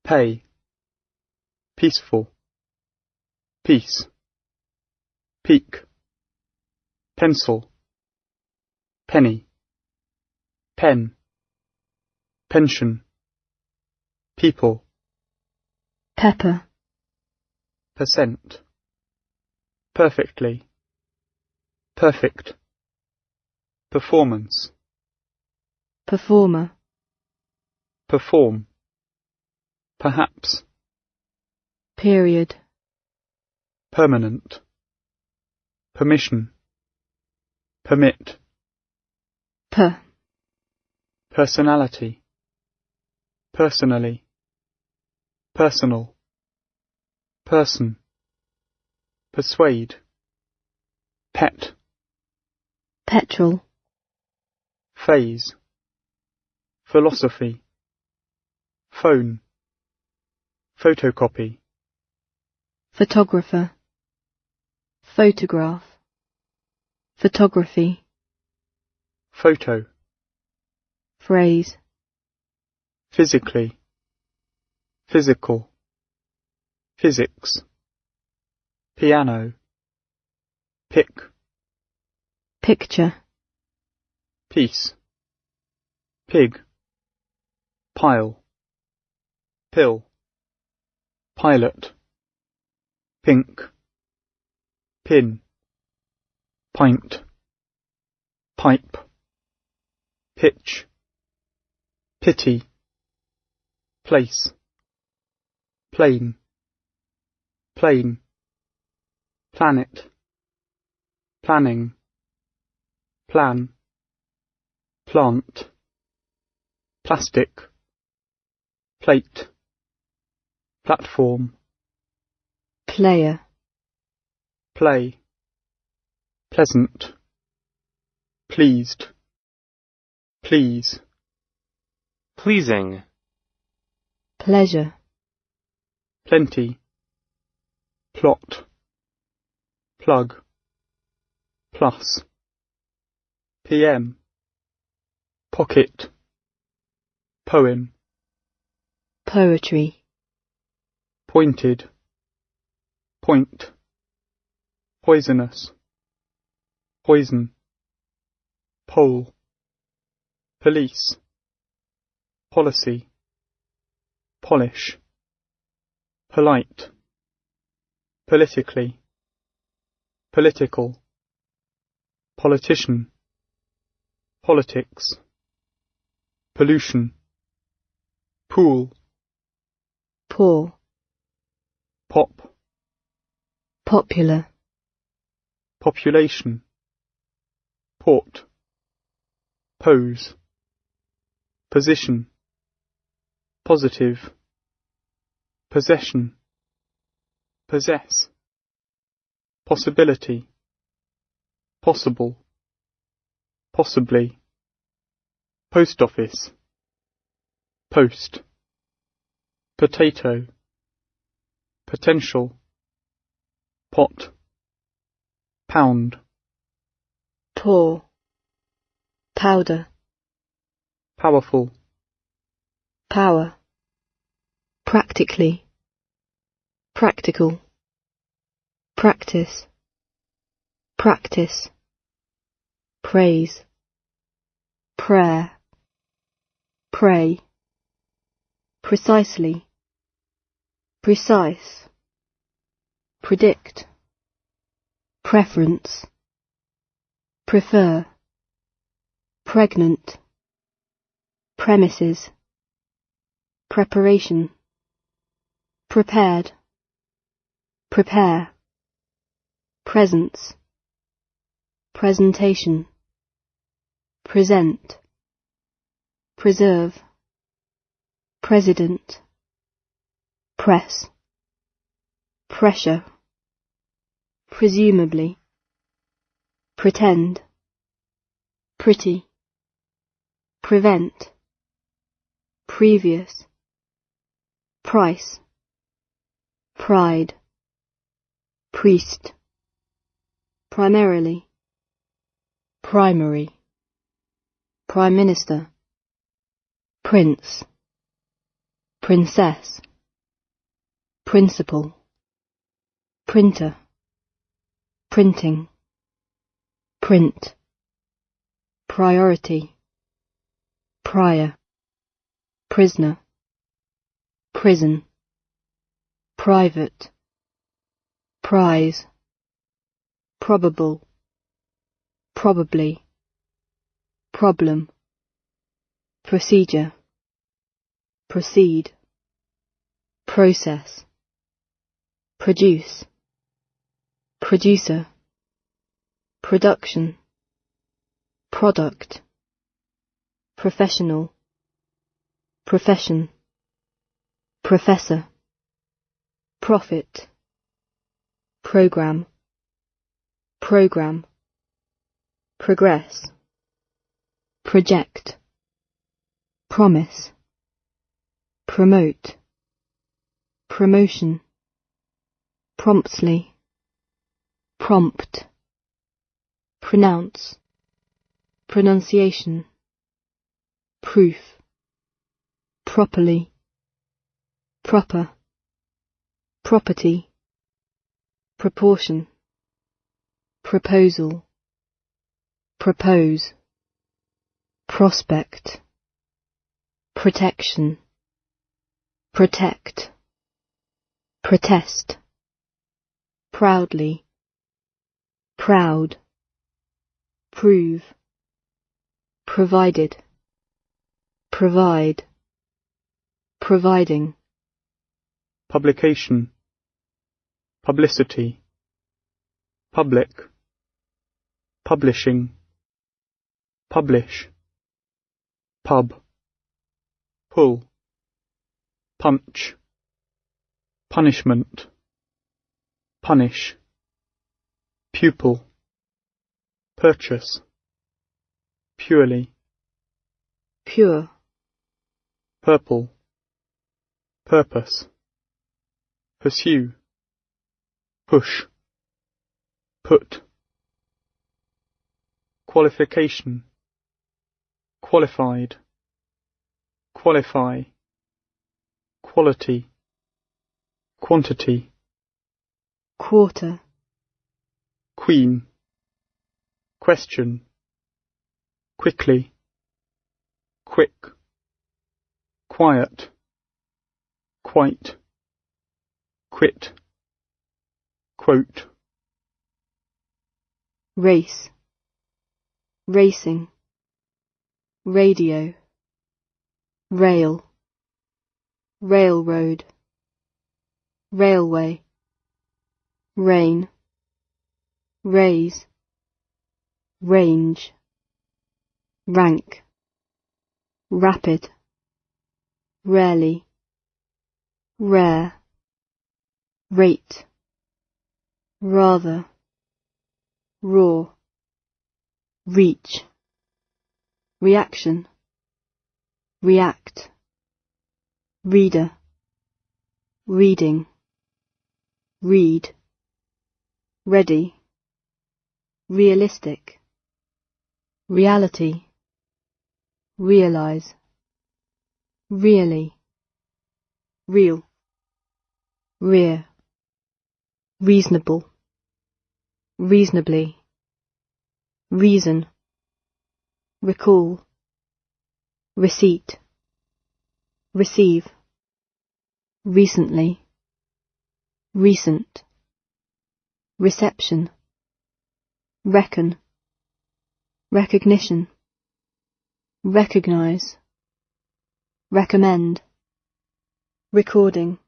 pay, peaceful, peace, peak, pencil, penny, pen, pension, people, pepper, percent, perfectly, perfect, performance, performer, perform, perhaps, period, permanent, permission, permit, personality, personally, personal, person, persuade, pet, petrol, phase, philosophy, phone, photocopy, photographer, photograph, photography, photo, phrase, physically, physical, physics, piano, pick, picture, peace, pig, pile, pill, pilot, pink, pin, pint, pipe, pitch, pity, place, plane, plane, planet, planning, plan, plant, plastic, plate, platform, player, play, pleasant, pleased, please, pleasing, pleasure, plenty, plot, plug, plus, PM, pocket, poem, poetry, pointed, point, poisonous, poison, pole, police, policy, polish, polite, politically, political, politician, politics, pollution, pool, poor, pop, popular, population, port, pose, position, positive, possession, possess, possibility, possible, possibly, post office, post, potato, potential, pot, pound, pour, powder, powerful, power, practically, practical, practice, practice, praise, prayer, pray, precisely, precise, predict, preference, prefer, pregnant, premises, preparation, prepared, prepare, presence, presentation, present, preserve, president, press, pressure, presumably, pretend, pretty, prevent, previous, price, pride, priest, primarily, primary, prime minister, prince, princess, principal, printer, printing, print, priority, prior, prisoner, prison, private, prize, probable, probably, problem, procedure, proceed, process, produce, producer, production, product, professional, profession, professor, profit, program, program, progress, project, promise, promote, promotion, promptly, prompt, pronounce, pronunciation, proof, properly, proper, property, proportion, proposal, propose, prospect, protection, protect, protest, proudly, proud, prove, provided, provide, providing, publication, publicity, public, publishing, publish, pub, pull, punch, punishment, punish, pupil, purchase, purely, pure, purple, purpose, pursue, push, put, qualification, qualified, qualify, quality, quantity, quarter, queen, question, quickly, quick, quiet, quite, quit, quote, race, racing, radio, rail, railroad, railway, rain, raise, range, rank, rapid, rarely, rare, rate, rather, raw, reach, reaction, react, reader, reading, read, ready, realistic, reality, realize, really, real, rear, reasonable, reasonably, reason, recall, receipt, receive, recently, recent, reception, reckon, recognition, recognize, recommend, recording,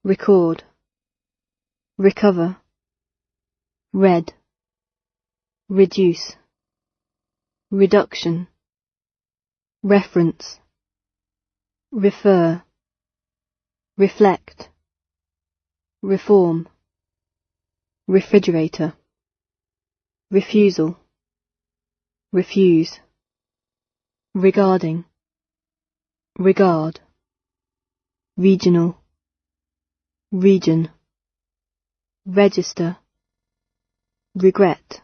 record, recover, read, reduce, reduction, reference, refer, reflect, reform, refrigerator, refusal, refuse, regarding, regard, regional, region, register, regret,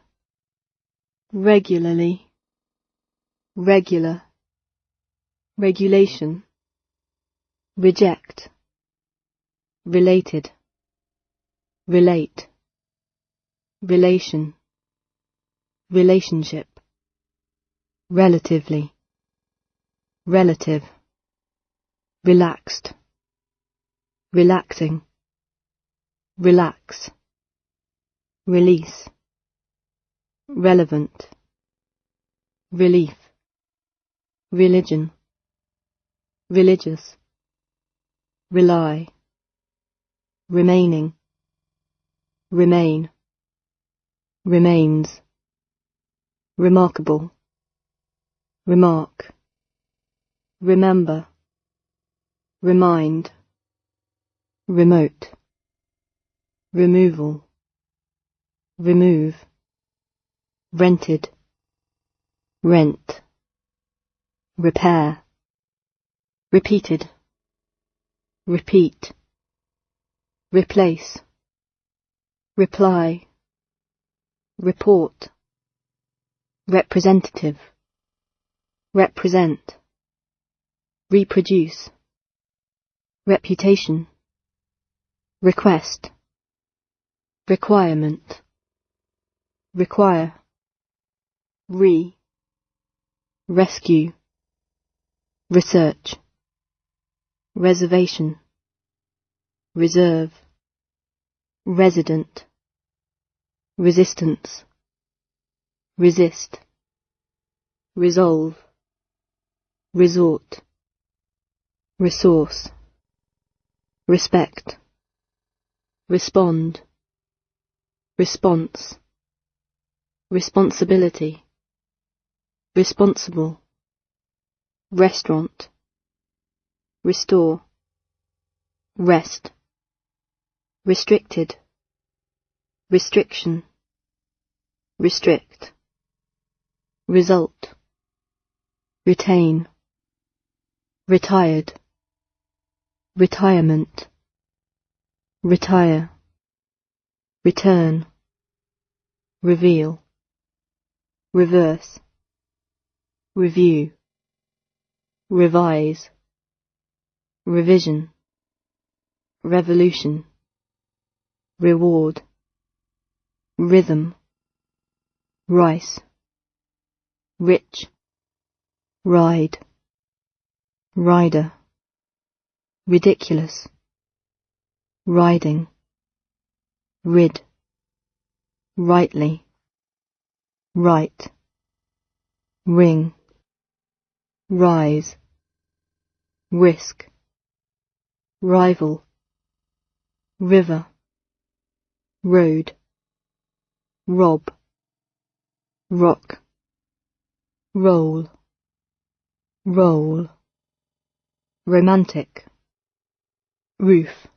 regularly, regular, regulation, reject, related, relate, relation, relationship, relatively, relative, relaxed, relaxing, relax, release, relevant, relief, religion, religious, rely, remaining, remain, remains, remarkable, remark, remember, remind, remote, removal, remove, rented, rent, repair, repeated, repeat, replace, reply, report, representative, represent, reproduce, reputation, request, requirement, require, rescue, research, reservation, reserve, resident, resistance, resist, resolve, resort, resource, respect, respond, response, responsibility, responsible, restaurant, restore, rest, restricted, restriction, restrict, result, retain, retired, retirement, retire, return, reveal, reverse, review, revise, revision, revolution, reward, rhythm, rice, rich, ride, rider, ridiculous, riding, rid, rightly, right, ring, rise, risk, rival, river, road, rob, rock, roll, roll, romantic, roof,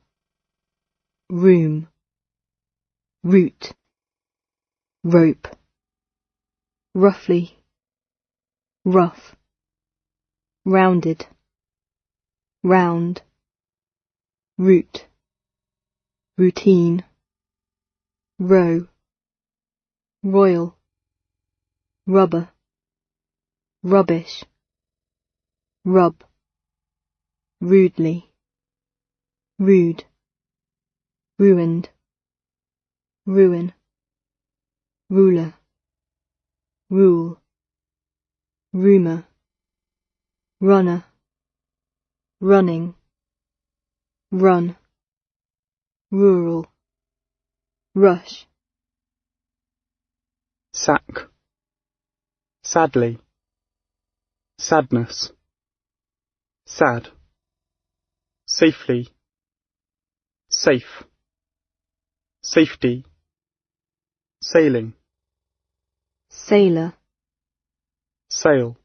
room, route, rope, roughly, rough, rounded, round, route, routine, row, royal, rubber, rubbish, rub, rudely, rude, ruined, ruin, ruler, rule, rumour, runner, running, run, rural, rush, sack, sadly, sadness, sad, safely, safe, safety, sailing, sailor, sail,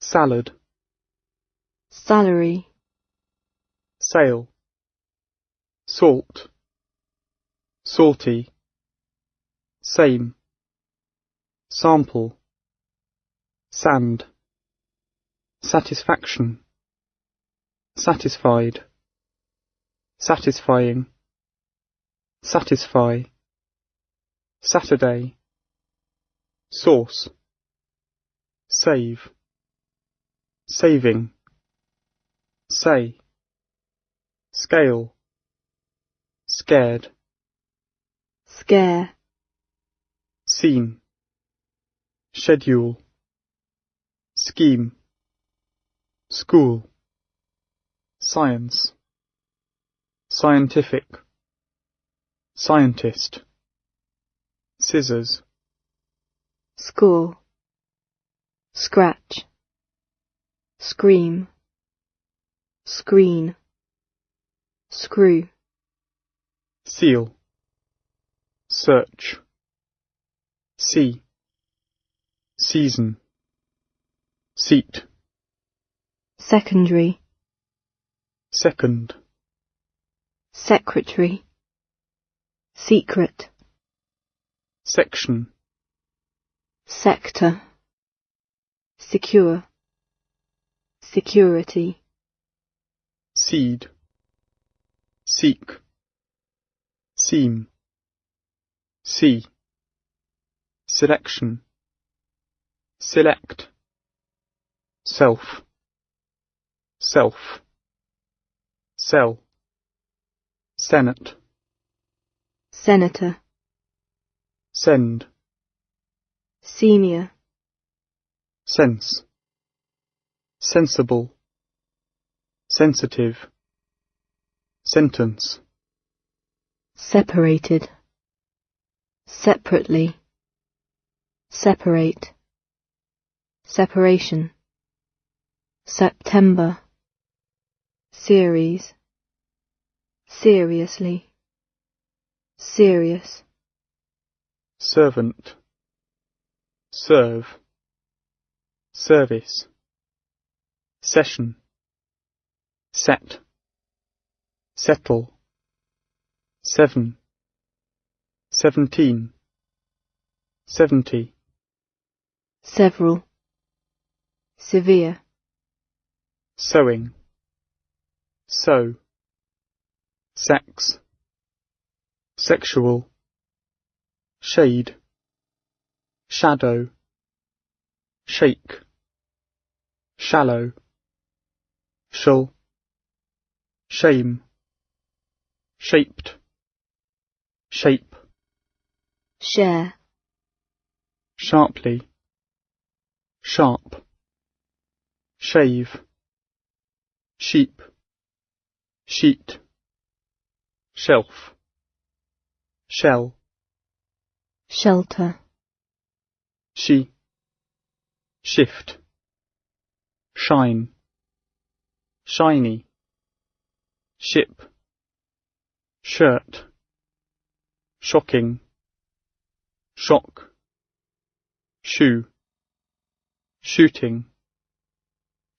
salad, salary, sail, salt, salty, same, sample, sand, satisfaction, satisfied, satisfying, satisfy, Saturday, source, save, saving, say, scale, scared, scare, scene, schedule, scheme, school, science, scientific, scientist, scissors, score, scratch, scream, screen, screw, seal, search, see, season, seat, secondary, second, secretary, secret, section, sector, secure, security, seed, seek, seam, see, selection, select, self, self, sell, senate, senator, send, senior, sense, sensible, sensitive, sentence, separated, separately, separate, separation, September, series, seriously, serious, servant, serve, service, session, set, settle, 7, 17, 70, several, severe, sewing, sew, sex, sexual, shade, shadow, shake, shallow, shall, shame, shaped, shape, share, sharply, sharp, shave, sheep, sheet, shelf, shell, shelter, she, shift, shine, shiny, ship, shirt, shocking, shock, shoe, shooting,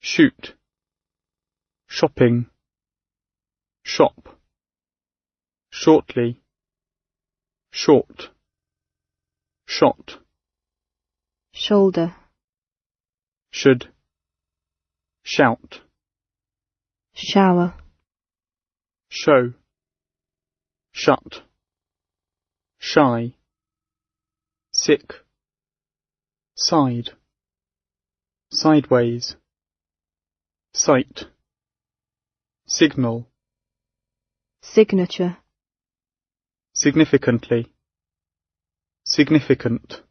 shoot, shopping, shop, shortly, short, shot, shoulder, should, shout, shower, show, shut, shy, sick, side, sideways, sight, signal, signature, significantly, significant,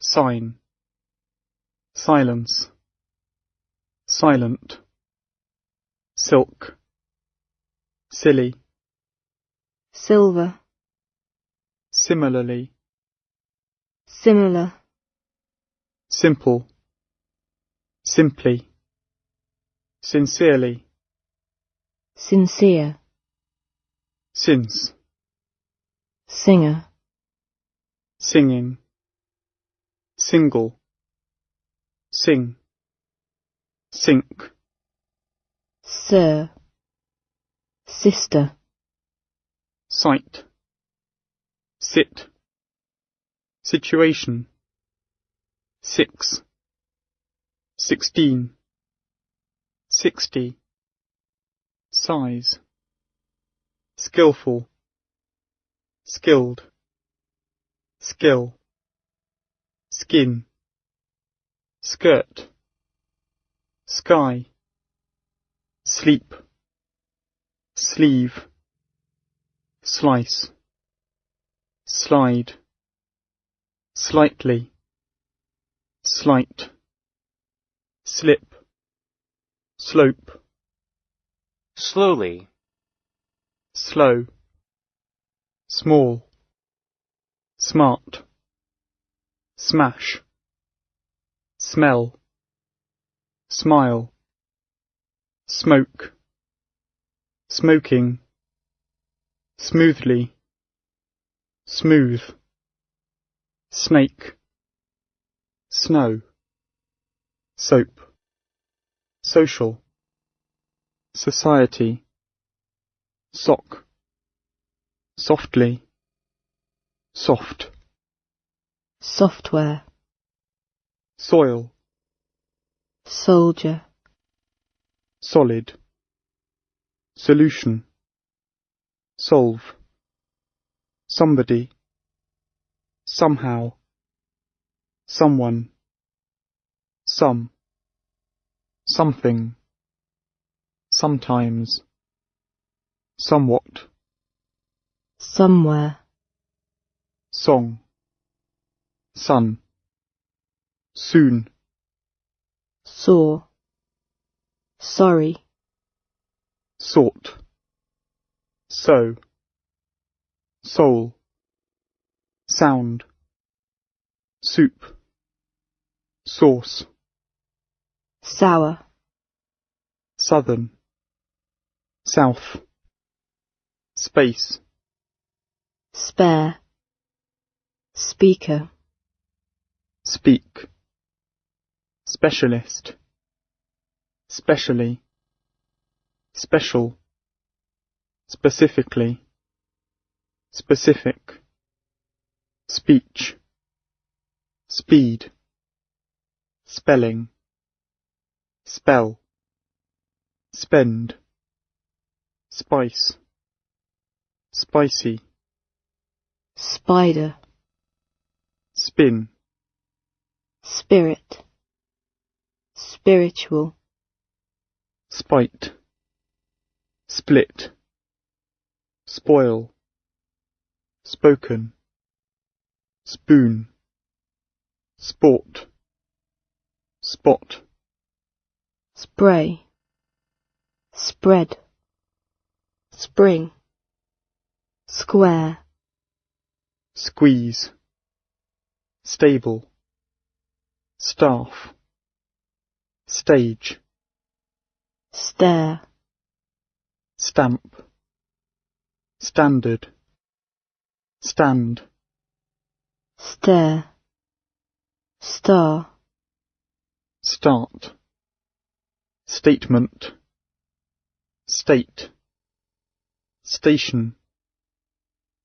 sign, silence, silent, silk, silly, silver, similarly, similar, simple, simply, sincerely, sincere, since, singer, singing, single, sing, sink, sir, sister, sight, sit, situation, 6, 16, 60, size, skillful, skilled, skill, skin, skirt, sky, sleep, sleeve, slice, slide, slightly, slight, slip, slope, slowly, slow, small, smart, smash, smell, smile, smoke, smoking, smoothly, smooth, snake, snow, soap, social, society, sock, softly, soft, software, soil, soldier, solid, solution, solve, somebody, somehow, someone, some, something, sometimes, somewhat, somewhere, song, sun, soon, saw, sorry, sort, so, soul, sound, soup, sauce, sour, southern, south, space, spare, speaker, speak, specialist, specially, special, specifically, specific, speech, speed, spelling, spell, spend, spice, spicy, spider, spin, spirit, spiritual, spite, split, spoil, spoken, spoon, sport, spot, spray, spread, spring, square, squeeze, stable, staff, stage, stare, stamp, standard, stand, stare, star, start, statement, state, station,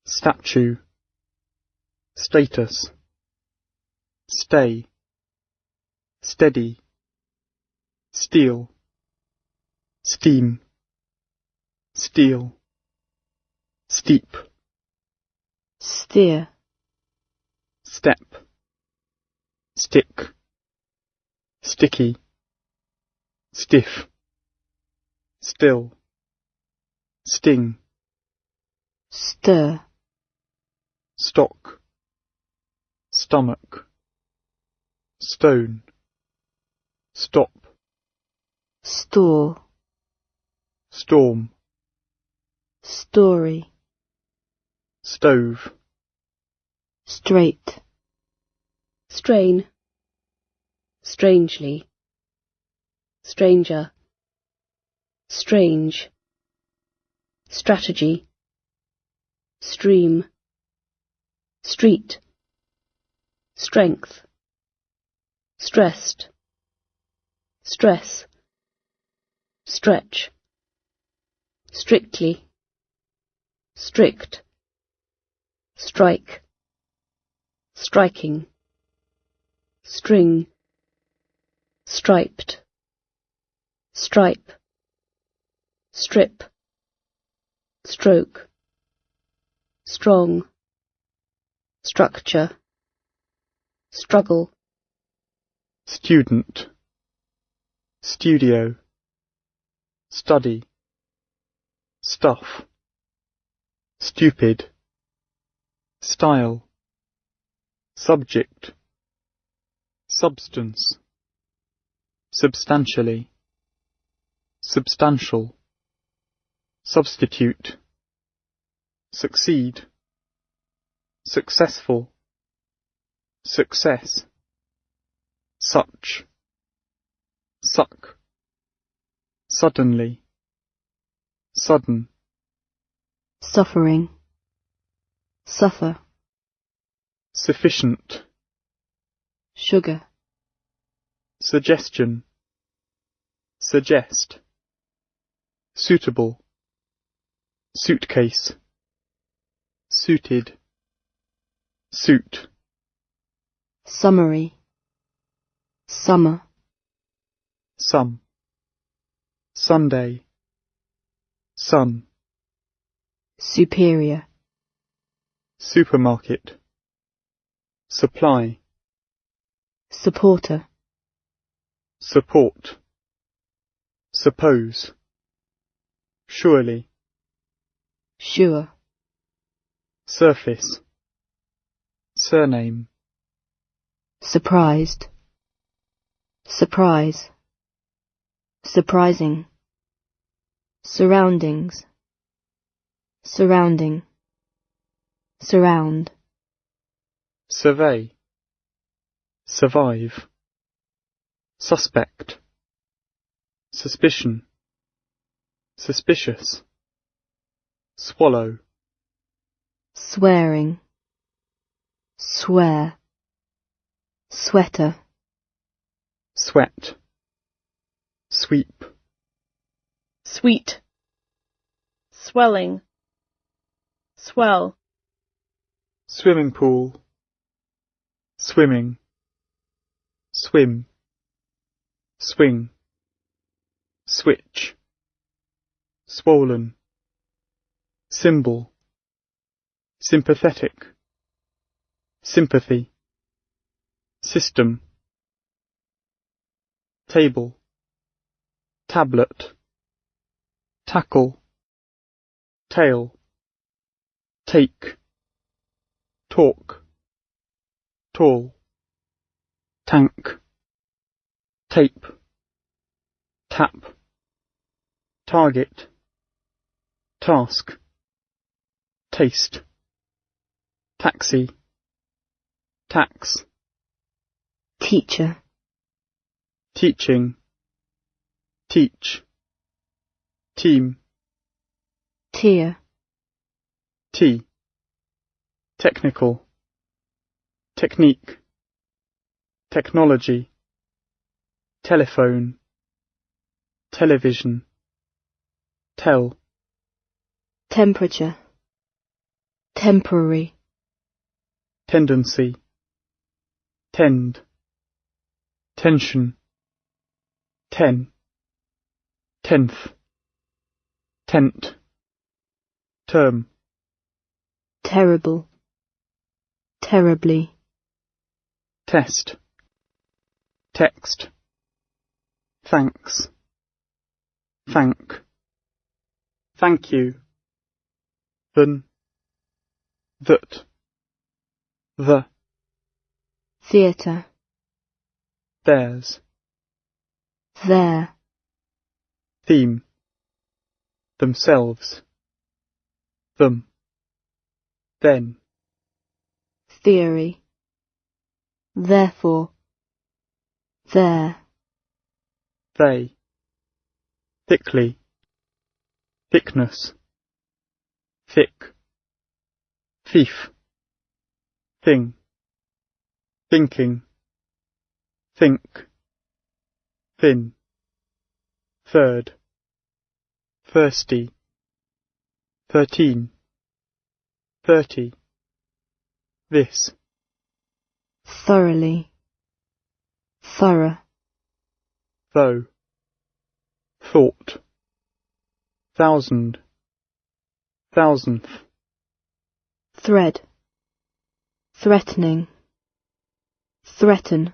statue, status, stay, steady, steel, steam, steel, steep, steer, step, stick, sticky, stiff, still, sting, stir, stock, stomach, stone, stop, store, storm, story, stove, straight, strain, strangely, stranger, strange, strategy, stream, street, strength, stressed, stress, stretch, strictly, strict, strike, striking, string, striped, stripe, strip, stroke, strong, structure, struggle, student, studio, study, stuff, stupid, style, subject, substance, substantially, substantial, substitute, succeed, successful, success, such, suck, suddenly, sudden, suffering, suffer, sufficient, sugar, suggestion, suggest, suitable, suitcase, suited, suit, summary, summer, some, Sunday, sun, superior, supermarket, supply, supporter, support, suppose, surely, sure, surface, surname, surprised, surprise, surprising, surroundings, surrounding, surround, survey, survive, suspect, suspicion, suspicious, swallow, swearing, swear, sweater, sweat, sweep, sweet, swelling, swell, swimming pool, swimming, swim, swing, switch, swollen, symbol, sympathetic, sympathy, system, table, tablet, tackle, tail, take, talk, tall, tank, tape, tap, target, task, taste, taxi, tax, teacher, teaching, teach, team, tier, tea, technical, technique, technology, telephone, television, tell, temperature, temporary, tendency, tend, tension, ten, tenth, tent, term, terrible, terribly, test, text, thanks, thank, thank you, than, that, the, theatre, theirs, there, theme, themselves, them, then, theory, therefore, there, they, thickly, thickness, thick, thief, thing, thinking, think, thin, third, thirsty, 13, 30, this, thoroughly, thorough, though, thought, thousand, thousandth, thread, threatening, threaten,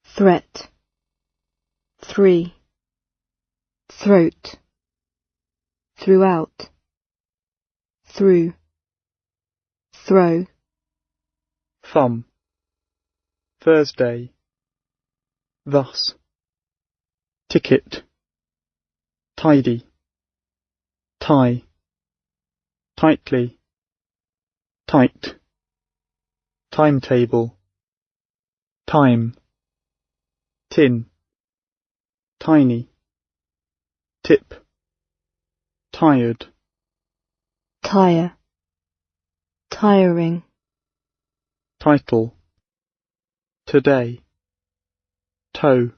threat, three, throat, throughout, through, throw, thumb, Thursday, thus, ticket, tidy, tie, tightly, tight, timetable, time, tin, tiny, tip, tired, tire, tiring, title, today, toe,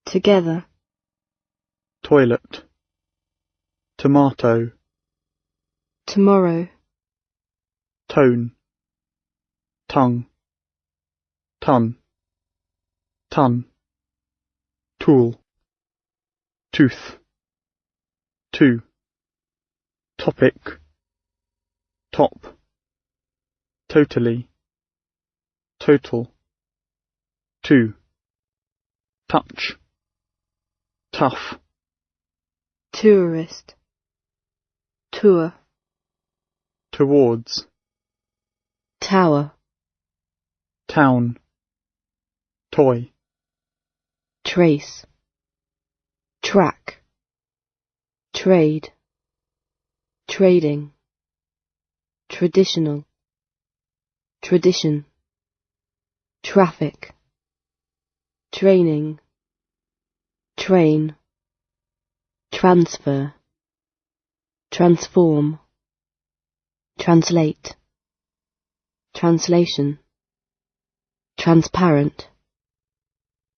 together, toilet, tomato, tomorrow, tone, tongue, ton, ton, tool, tooth, two, topic, top, totally, total, two, touch, tough, tourist, tour, towards, tower, town, toy, trace, track, trade, trading, traditional, tradition, traffic, training, train, transfer, transform, translate, translation, transparent,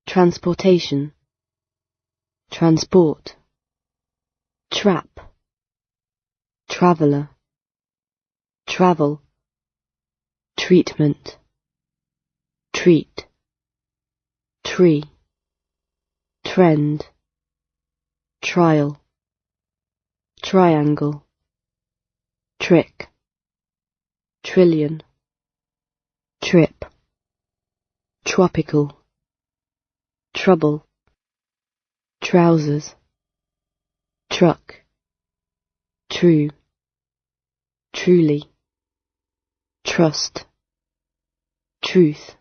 transportation, transport, trap, traveller, travel, treatment, treat, tree, trend, trial, triangle, trick, trillion, trip, tropical, trouble, trousers, truck, true, truly, trust, truth,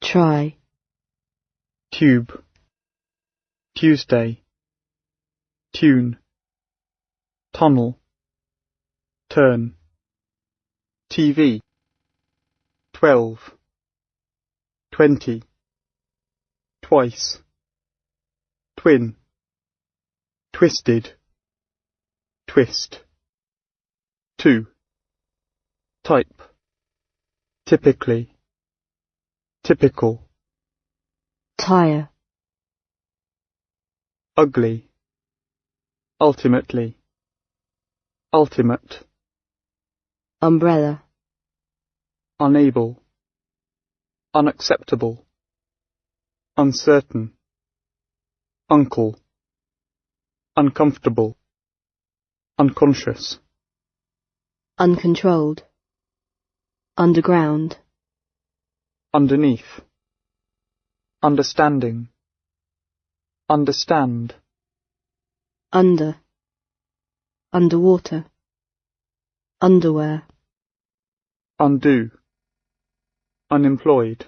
try, tube, Tuesday, tune, tunnel, turn, TV, 12, 20, twice, twin, twisted, twist, two, type, typically, typical, tire, ugly, ultimately, ultimate, umbrella, unable, unacceptable, uncertain, uncle, uncomfortable, unconscious, uncontrolled, underground, underneath, understanding, understand, under, underwater, underwear, undo, unemployed,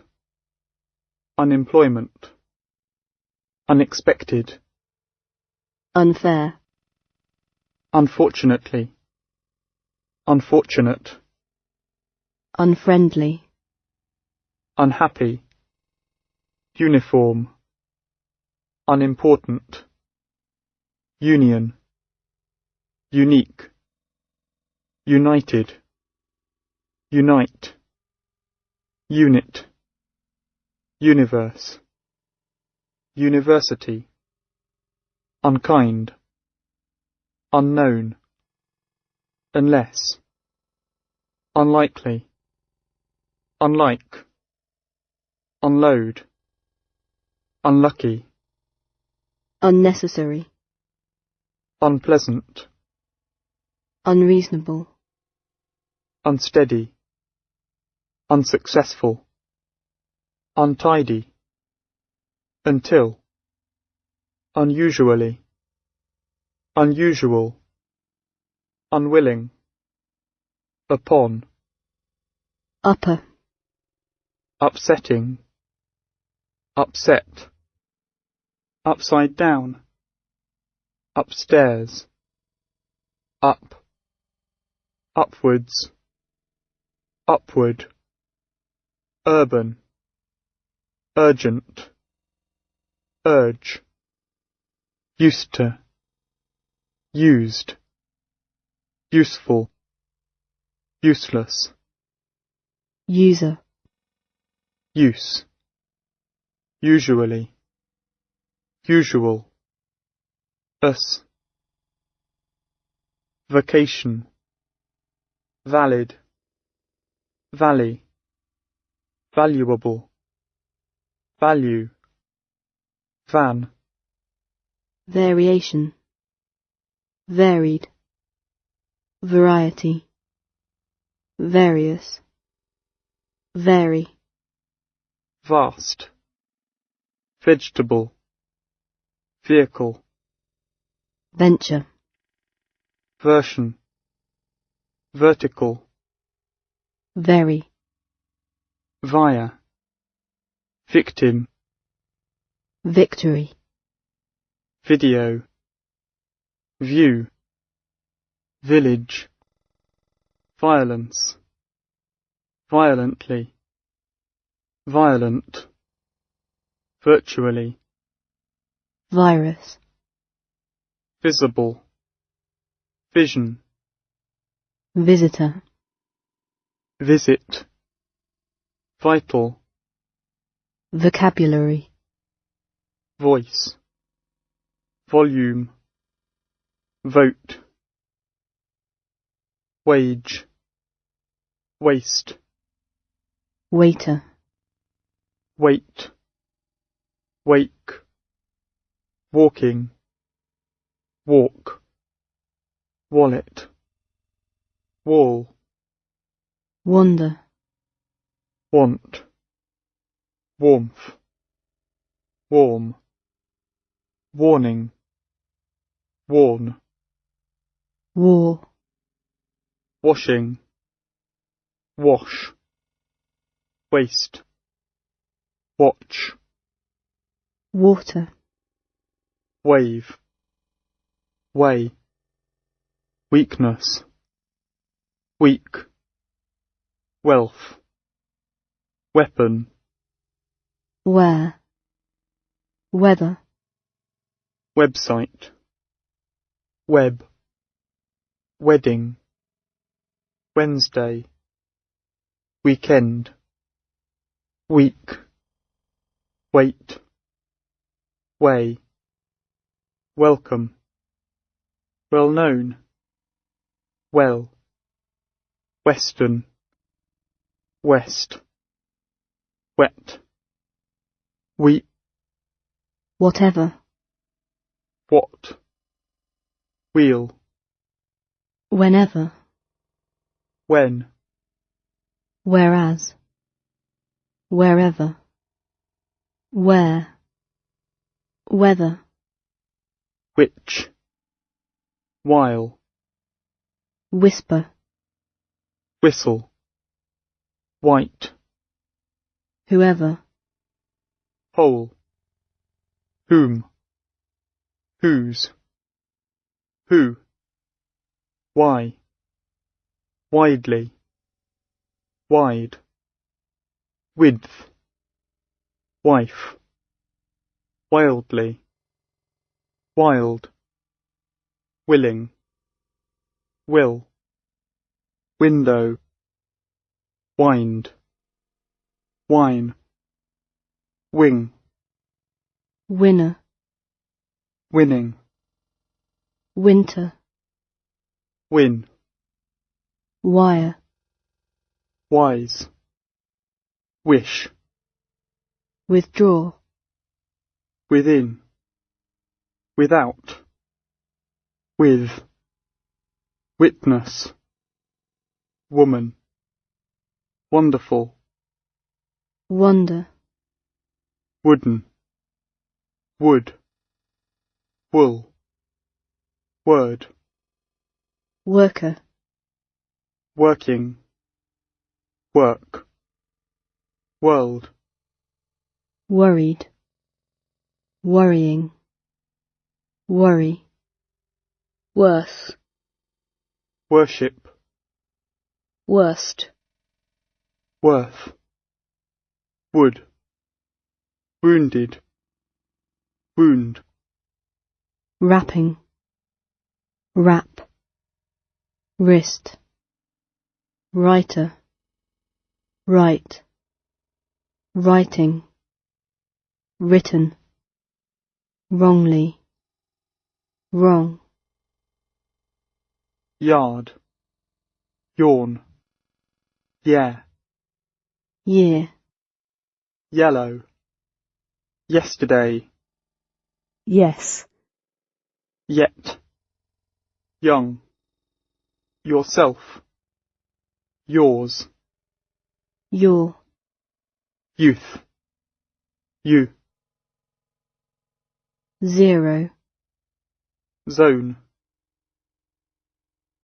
unemployment, unexpected, unfair, unfortunately, unfortunate, unfriendly, unhappy, uniform, unimportant, union, unique, united, unite, unit, universe, university, unkind, unknown, unless, unlikely, unlike, unload, unlucky, unnecessary, unpleasant, unreasonable, unsteady, unsuccessful, untidy, until, unusually, unusual, unwilling, upon, upper, upsetting, upset, upside down, upstairs, up, upwards, upward, urban, urgent, urge, used to, used, useful, useless, user, use, usually, usual, us, vacation, valid, valley, valuable, value, van, variation, varied, variety, various, vary, vast, vegetable, vehicle, venture, version, vertical, very, via, victim, victory, video, view, village, violence, violently, violent, virtually, virus, visible, vision, visitor, visit, vital, vocabulary, voice, volume, vote, wage, waste, waiter, wait, wake, walking, walk, wallet, wall, wander, want, warmth, warm, warning, warn, war, washing, wash, waste, watch, water, wave, way, weakness, weak, wealth, weapon, where, weather, website, web, wedding, Wednesday, weekend, week, wait, way, welcome, well known, well, western, west, wet, wheat, whatever, what, wheel, whenever, when, whereas, wherever, where, whether, which, while, whisper, whistle, white, whoever, whole, whom, whose, who, why, widely, wide, width, wife, wildly, wild, willing, will, window, wind, wine, wing, winner, winning, winter, win, wire, wise, wish, withdraw, within, without, with, witness, woman, wonderful, wonder, wooden, wood, wool, word, worker, working, work, world, worried, worrying, worry, worth, worship, worst, worth, wood, wounded, wound, wrapping, wrap, wrist, writer, write, writing, written, wrongly, wrong, yard, yawn, yeah, year, yellow, yesterday, yes, yet, young, yourself, yours, your, youth, you, 0, zone,